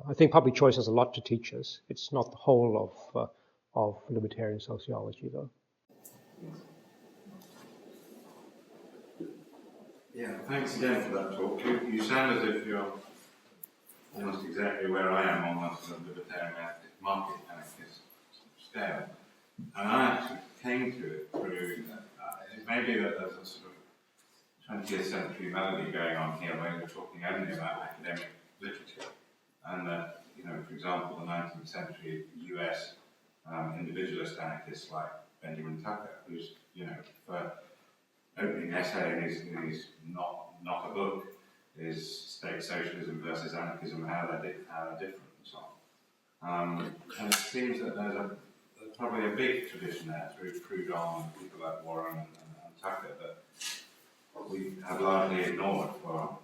I think public choice has a lot to teach us. It's not the whole of libertarian sociology, though. Yeah, thanks again for that talk. You sound as if you're almost exactly where I am on the sort of libertarian market anarchist scale. And I actually came to it through, it may be that there's a sort of 20th century melody going on here where we're talking only about academic literature. And that, for example, the 19th century US individualist anarchists like Benjamin Tucker, who's, for opening essay in his not a book is State Socialism versus Anarchism, how they're different and so on. And it seems that there's probably a big tradition there through Proudhon and people like Warren and Tucker that we have largely ignored for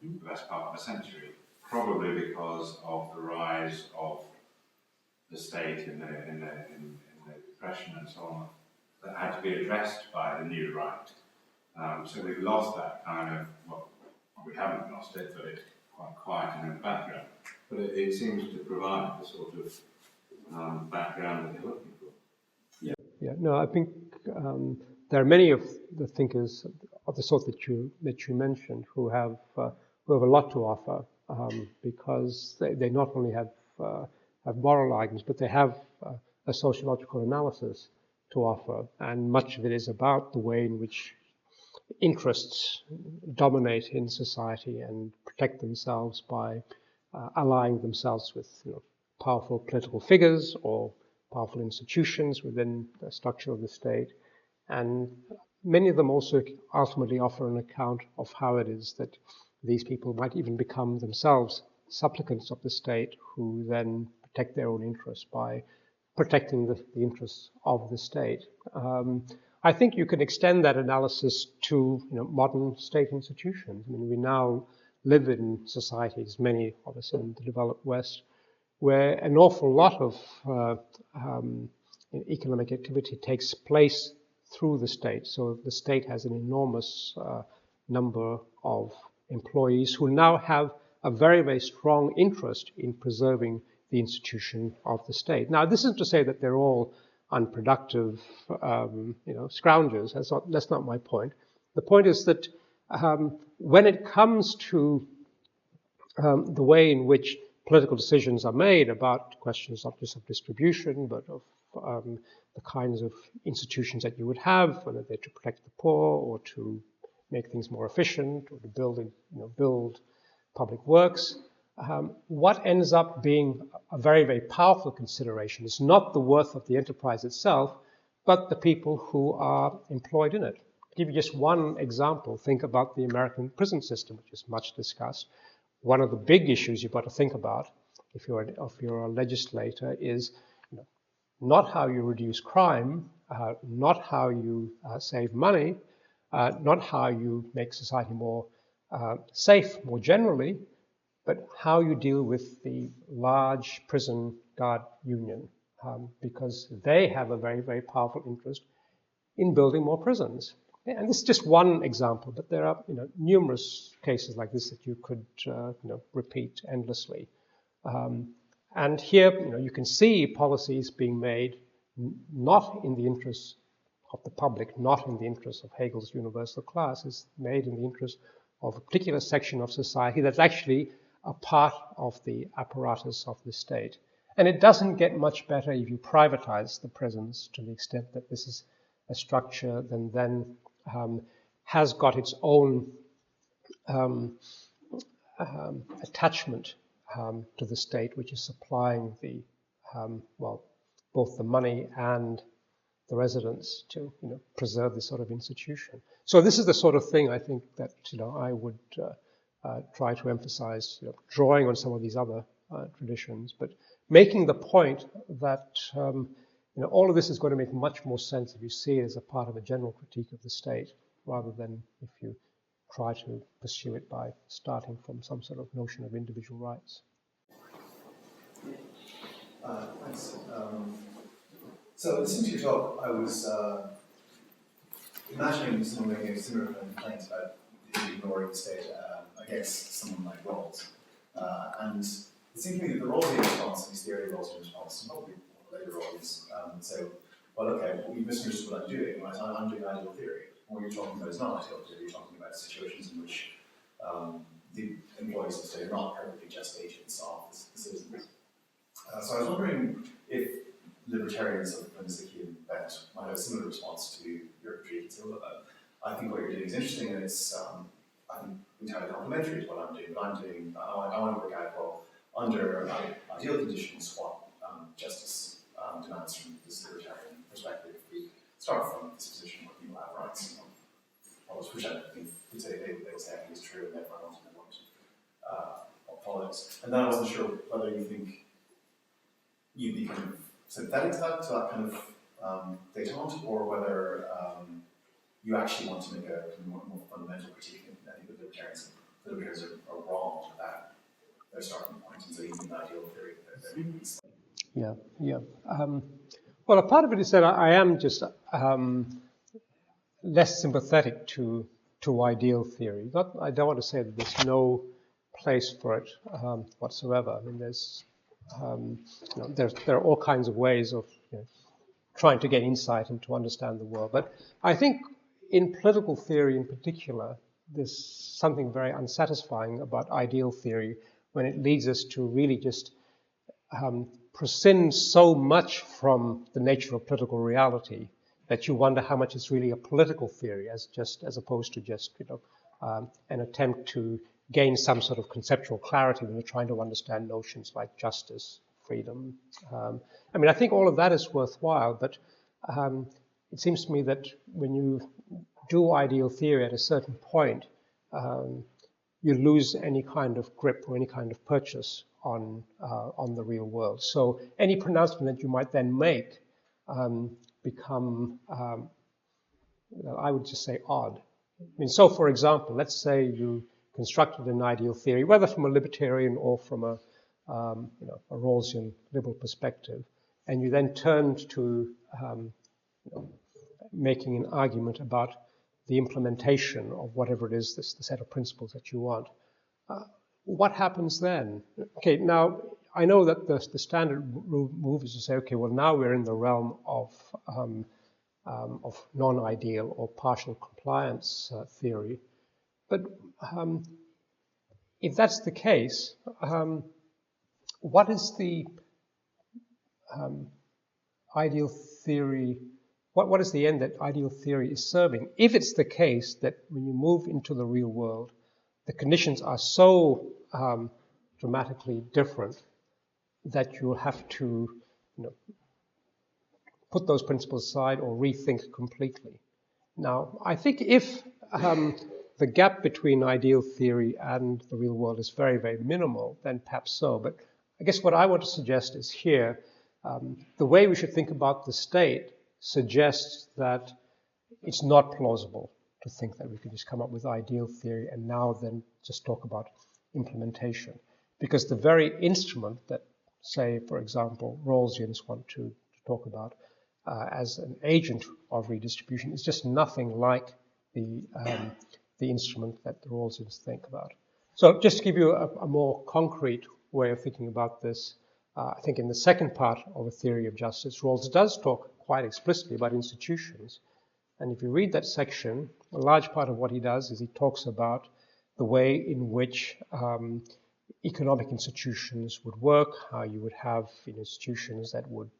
the best part of a century, probably because of the rise of the state in the Depression and so on, that had to be addressed by the new right. So we've lost that kind of, well, we haven't lost it, but it's quite quiet in the background. But it seems to provide the sort of background that you're looking for. Yeah. No, I think there are many of the thinkers of the sort that you mentioned who have a lot to offer because they not only have moral arguments, but they have a sociological analysis to offer, and much of it is about the way in which interests dominate in society and protect themselves by allying themselves with powerful political figures or powerful institutions within the structure of the state. And many of them also ultimately offer an account of how it is that these people might even become themselves supplicants of the state who then protect their own interests by protecting the interests of the state. I think you can extend that analysis to modern state institutions. I mean, we now live in societies, many of us in the developed West, where an awful lot of economic activity takes place through the state. So the state has an enormous number of employees who now have a very, very strong interest in preserving the institution of the state. Now, this isn't to say that they're all unproductive, scroungers. That's not my point. The point is that when it comes to the way in which political decisions are made about questions not just of distribution, but of the kinds of institutions that you would have, whether they're to protect the poor or to make things more efficient or to build public works, what ends up being a very, very powerful consideration is not the worth of the enterprise itself, but the people who are employed in it. To give you just one example, think about the American prison system, which is much discussed, one of the big issues you've got to think about if you're a legislator is not how you reduce crime, not how you save money, not how you make society more safe more generally, but how you deal with the large prison guard union, because they have a very, very powerful interest in building more prisons. And this is just one example, but there are numerous cases like this that you could repeat endlessly. And here you can see policies being made not in the interest of the public, not in the interest of Hegel's universal class. It's made in the interest of a particular section of society that's actually a part of the apparatus of the state. And it doesn't get much better if you privatize the prisons to the extent that this is a structure that then has got its own attachment to the state, which is supplying the both the money and the residents to preserve this sort of institution. So this is the sort of thing I think that I would try to emphasize, drawing on some of these other traditions, but making the point that all of this is going to make much more sense if you see it as a part of a general critique of the state, rather than if you try to pursue it by starting from some sort of notion of individual rights. Thanks. So listening to your talk, I was imagining someone making a similar kind of complaint about ignoring the state against someone like Rawls. And it seems to me that the Rawlsian response, at least the early Rawlsian response, and probably later Rawls, would say, well, okay, well, you've misunderstood what I'm doing, right? I'm doing ideal theory. What you're talking about is not ideal theory. You're talking about situations in which the employees of the state are not perfectly just agents of the citizens. So I was wondering if libertarians of Nozick and Bent might have a similar response to your critique. I think what you're doing is interesting, and it's I think entirely complementary to what I'm doing. But I want to work out, well, under ideal conditions, what justice demands from this libertarian perspective. If we start from this position where people have rights, which I think they would say I think is true, and therefore I ultimately won't follow it. And then I wasn't sure whether you think you'd be kind of sympathetic to that kind of détente, or whether you actually want to make a more fundamental critique. And I think the libertarians are wrong about their starting point, and so even in ideal theory, Yeah. Well, a part of it is that I am just less sympathetic to ideal theory. I don't want to say that there's no place for it whatsoever. I mean, there are all kinds of ways of trying to get insight and to understand the world. But I think in political theory in particular, there's something very unsatisfying about ideal theory when it leads us to really just prescind so much from the nature of political reality that you wonder how much is really a political theory as opposed to just an attempt to gain some sort of conceptual clarity when you're trying to understand notions like justice, freedom. I mean, I think all of that is worthwhile, but it seems to me that when you do ideal theory at a certain point, you lose any kind of grip or any kind of purchase on the real world. So any pronouncement that you might then make become, I would just say, odd. I mean, so for example, let's say you constructed an ideal theory, whether from a libertarian or from a Rawlsian liberal perspective, and you then turned to making an argument about the implementation of whatever it is, the set of principles that you want. What happens then? Okay, now I know that the standard move is to say, okay, well now we're in the realm of non-ideal or partial compliance theory. But if that's the case, what is the ideal theory? What is the end that ideal theory is serving? If it's the case that when you move into the real world, the conditions are so dramatically different that you'll have to put those principles aside or rethink completely. Now, I think if the gap between ideal theory and the real world is very, very minimal, then perhaps so. But I guess what I want to suggest is here, the way we should think about the state suggests that it's not plausible to think that we could just come up with ideal theory and now then just talk about implementation. Because the very instrument that, say, for example, Rawlsians want to talk about as an agent of redistribution is just nothing like the instrument that the Rawlsians think about. So just to give you a more concrete way of thinking about this, I think in the second part of A Theory of Justice, Rawls does talk quite explicitly about institutions. And if you read that section, a large part of what he does is he talks about the way in which economic institutions would work, how you would have institutions that would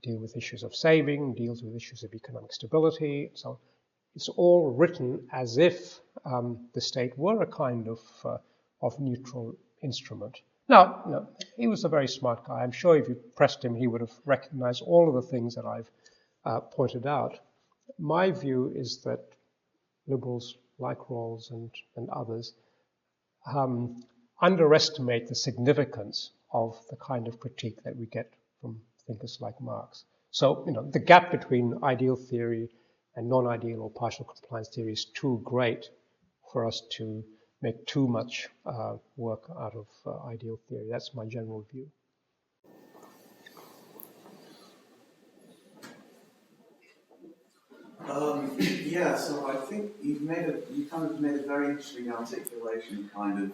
deal with issues of saving, deals with issues of economic stability. So it's all written as if the state were a kind of neutral instrument. Now, he was a very smart guy. I'm sure if you pressed him, he would have recognized all of the things that I've pointed out. My view is that liberals like Rawls and others underestimate the significance of the kind of critique that we get from thinkers like Marx. So, the gap between ideal theory and non-ideal or partial compliance theory is too great for us to make too much work out of ideal theory. That's my general view. So I think you kind of made a very interesting articulation, kind of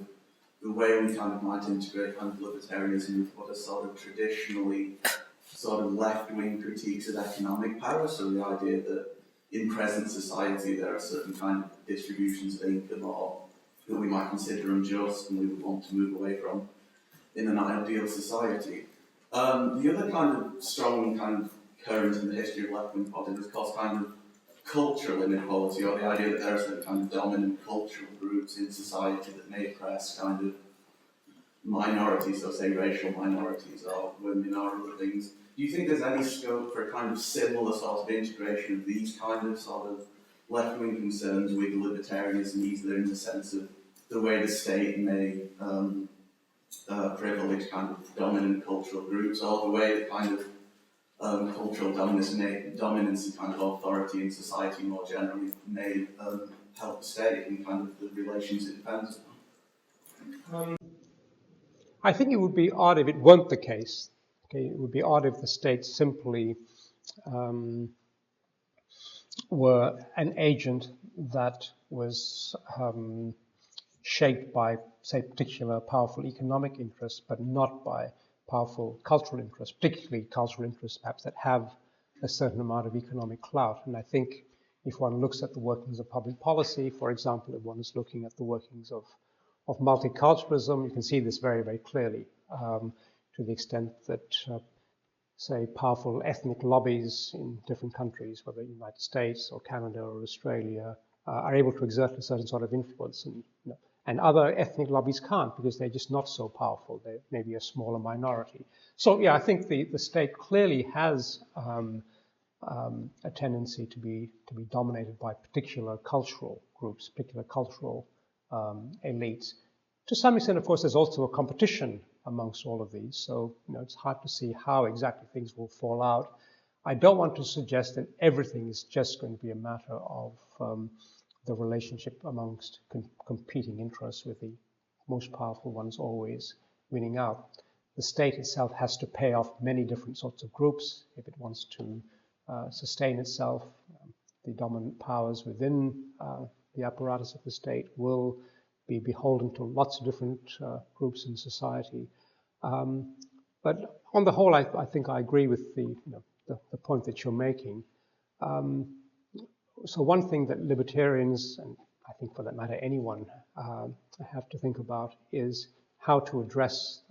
the way we kind of might integrate kind of libertarianism with what are sort of traditionally sort of left-wing critiques of economic power. So the idea that in present society there are certain kind of distributions of income or that we might consider unjust and we would want to move away from in an ideal society. The other kind of strong kind of current in the history of left-wing politics is of course kind of cultural inequality, or the idea that there are certain kind of dominant cultural groups in society that may oppress kind of minorities, so say racial minorities or women or other things. Do you think there's any scope for a kind of similar sort of integration of these kind of sort of left-wing concerns with libertarianism, either in the sense of the way the state may privilege kind of dominant cultural groups, or the way the kind of cultural dominance and kind of authority in society more generally may help the state in kind of the relations it depends on? I think it would be odd if it weren't the case. Okay, it would be odd if the state simply were an agent that was shaped by, say, particular powerful economic interests, but not by powerful cultural interests, particularly cultural interests perhaps that have a certain amount of economic clout. And I think if one looks at the workings of public policy, for example, if one is looking at the workings of multiculturalism, you can see this very, very clearly to the extent that, say, powerful ethnic lobbies in different countries, whether the United States or Canada or Australia, are able to exert a certain sort of influence. And other ethnic lobbies can't because they're just not so powerful. They're maybe a smaller minority. So, yeah, I think the state clearly has a tendency to be dominated by particular cultural groups, particular cultural elites. To some extent, of course, there's also a competition amongst all of these. So, it's hard to see how exactly things will fall out. I don't want to suggest that everything is just going to be a matter of the relationship amongst competing interests, with the most powerful ones always winning out. The state itself has to pay off many different sorts of groups if it wants to sustain itself. The dominant powers within the apparatus of the state will be beholden to lots of different groups in society. But on the whole, I think I agree with the point that you're making. So one thing that libertarians, and I think for that matter anyone, have to think about is how to address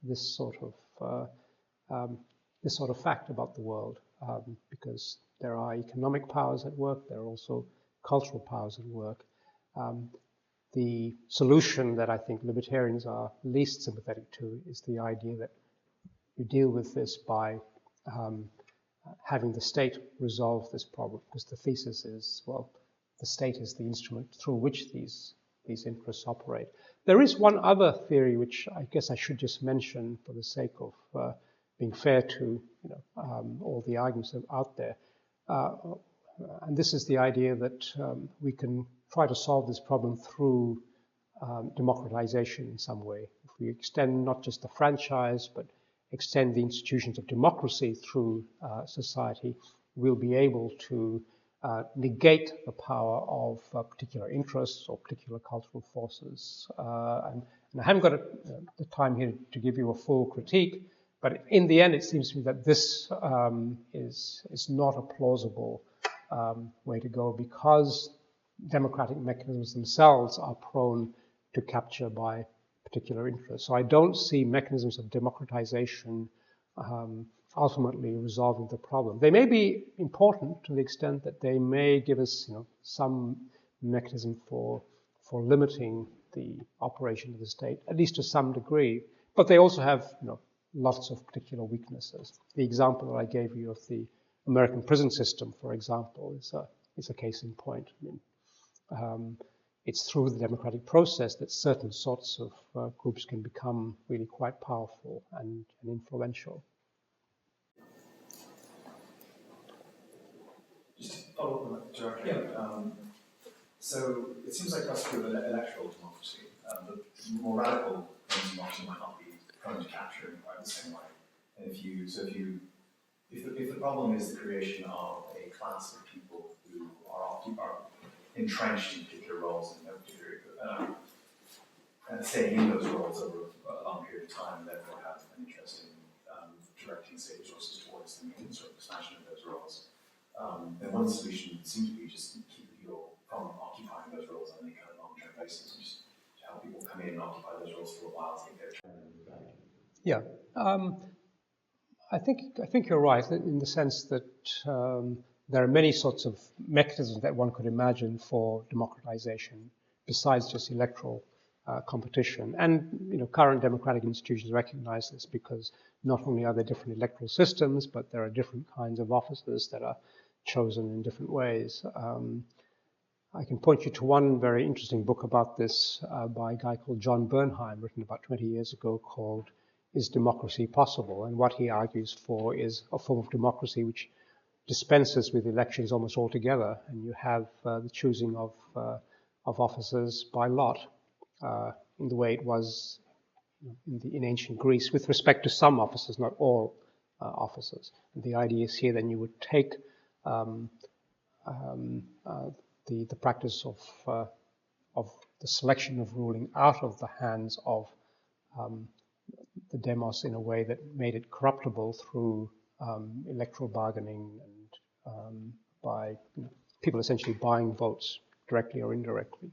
this sort of fact about the world, because there are economic powers at work, there are also cultural powers at work. The solution that I think libertarians are least sympathetic to is the idea that you deal with this by having the state resolve this problem, because the thesis is, well, the state is the instrument through which these interests operate. There is one other theory which I guess I should just mention for the sake of being fair to all the arguments that are out there. And this is the idea that we can try to solve this problem through democratization in some way. If we extend not just the franchise, but extend the institutions of democracy through society, we'll be able to negate the power of particular interests or particular cultural forces. And I haven't got the time here to give you a full critique, but in the end, it seems to me that this is not a plausible way to go, because democratic mechanisms themselves are prone to capture by particular interests. So I don't see mechanisms of democratization ultimately resolving the problem. They may be important to the extent that they may give us some mechanism for limiting the operation of the state, at least to some degree, but they also have lots of particular weaknesses. The example that I gave you of the American prison system, for example, is a case in point. It's through the democratic process that certain sorts of groups can become really quite powerful and influential. Just to follow up on that directly. So it seems like that's true of electoral democracy. The more radical forms of democracy might not be prone to capture in quite the same way. And if the problem is the creation of a class of people who are entrenched in particular roles and staying in those roles over a long period of time, and therefore have an interest in directing state resources towards them and sort of expansion of those roles, then one solution seems to be just keep people from occupying those roles on a kind of long-term basis, just to help people come in and occupy those roles for a while, take their turn. Yeah. I think you're right in the sense that there are many sorts of mechanisms that one could imagine for democratization besides just electoral competition. And current democratic institutions recognize this, because not only are there different electoral systems, but there are different kinds of officers that are chosen in different ways. I can point you to one very interesting book about this by a guy called John Bernheim, written about 20 years ago, called Is Democracy Possible? And what he argues for is a form of democracy which dispenses with elections almost altogether, and you have the choosing of officers by lot, in the way it was in ancient Greece, with respect to some officers, not all officers. And the idea is here then you would take the practice of the selection of ruling out of the hands of the demos in a way that made it corruptible through electoral bargaining and by people essentially buying votes directly or indirectly.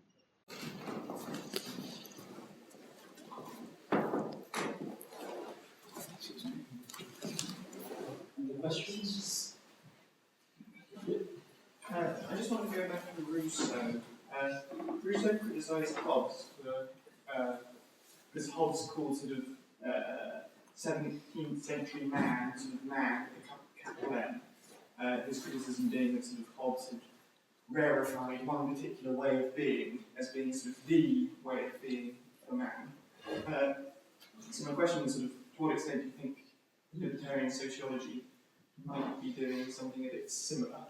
Any questions? I just want to go back to Rousseau. Rousseau criticised Hobbes because Hobbes called sort of 17th century man, sort of man, with a capital M. His criticism being that sort of Hobbes had rarefied one particular way of being as being sort of the way of being for man. So my question is sort of, to what extent do you think libertarian sociology might be doing something a bit similar?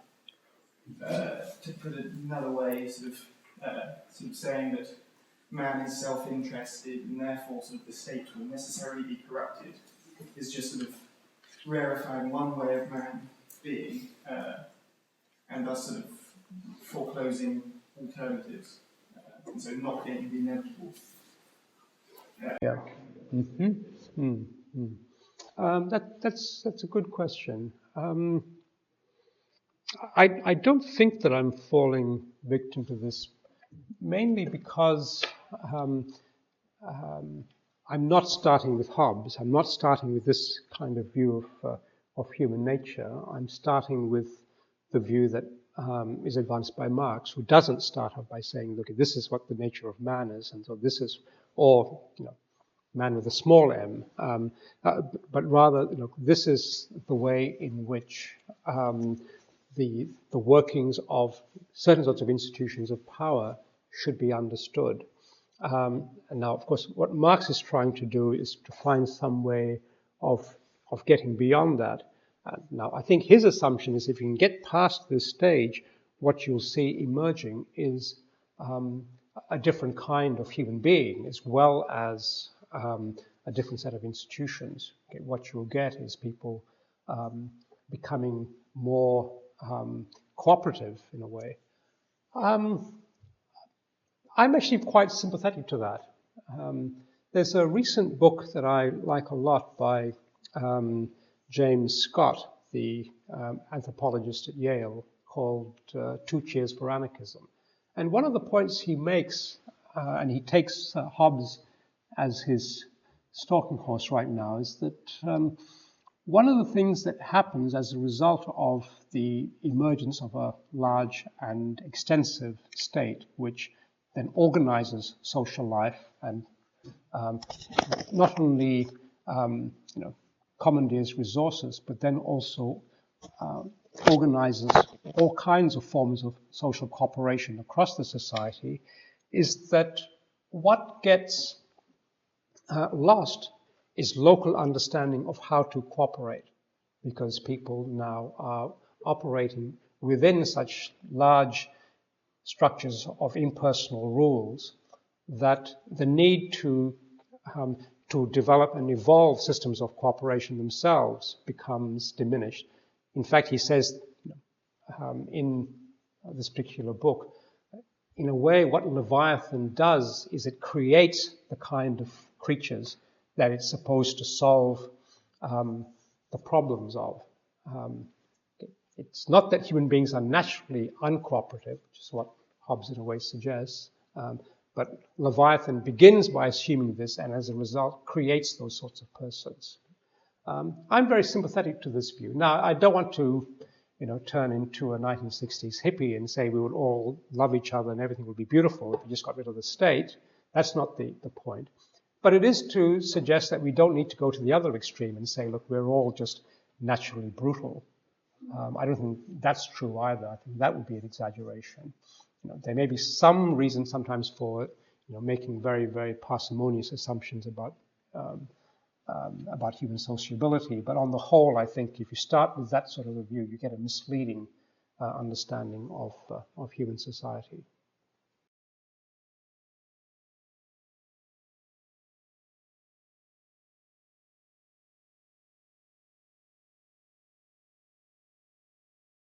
To put it another way, sort of saying that man is self-interested and therefore sort of the state will necessarily be corrupted, is just sort of rarifying one way of man being and thus sort of foreclosing alternatives, and so not getting the inevitable. Yeah. That's a good question. I don't think that I'm falling victim to this, mainly because I'm not starting with Hobbes. I'm not starting with this kind of view of human nature. I'm starting with the view that is advanced by Marx, who doesn't start off by saying, look, this is what the nature of man is, and so this is, or man with a small m, but rather, this is the way in which the workings of certain sorts of institutions of power should be understood. And now, of course, what Marx is trying to do is to find some way of getting beyond that. Now, I think his assumption is if you can get past this stage, what you'll see emerging is a different kind of human being, as well as a different set of institutions. Okay, what you'll get is people becoming more cooperative in a way. I'm actually quite sympathetic to that. There's a recent book that I like a lot by James Scott, the anthropologist at Yale, called Two Cheers for Anarchism. And one of the points he makes, and he takes Hobbes as his stalking horse right now, is that one of the things that happens as a result of the emergence of a large and extensive state, which then organizes social life and not only commandeers resources, but then also organizes all kinds of forms of social cooperation across the society, is that what gets lost is local understanding of how to cooperate, because people now are operating within such large structures of impersonal rules that the need to develop and evolve systems of cooperation themselves becomes diminished. In fact, he says in this particular book, in a way, what Leviathan does is it creates the kind of creatures that it's supposed to solve the problems of. It's not that human beings are naturally uncooperative, which is what Hobbes in a way suggests, but Leviathan begins by assuming this and as a result creates those sorts of persons. I'm very sympathetic to this view. Now, I don't want to turn into a 1960s hippie and say we would all love each other and everything would be beautiful if we just got rid of the state. That's not the point. But it is to suggest that we don't need to go to the other extreme and say, look, we're all just naturally brutal. I don't think that's true either. I think that would be an exaggeration. There may be some reason sometimes for making very, very parsimonious assumptions about human sociability, but on the whole, I think if you start with that sort of a view, you get a misleading understanding of human society.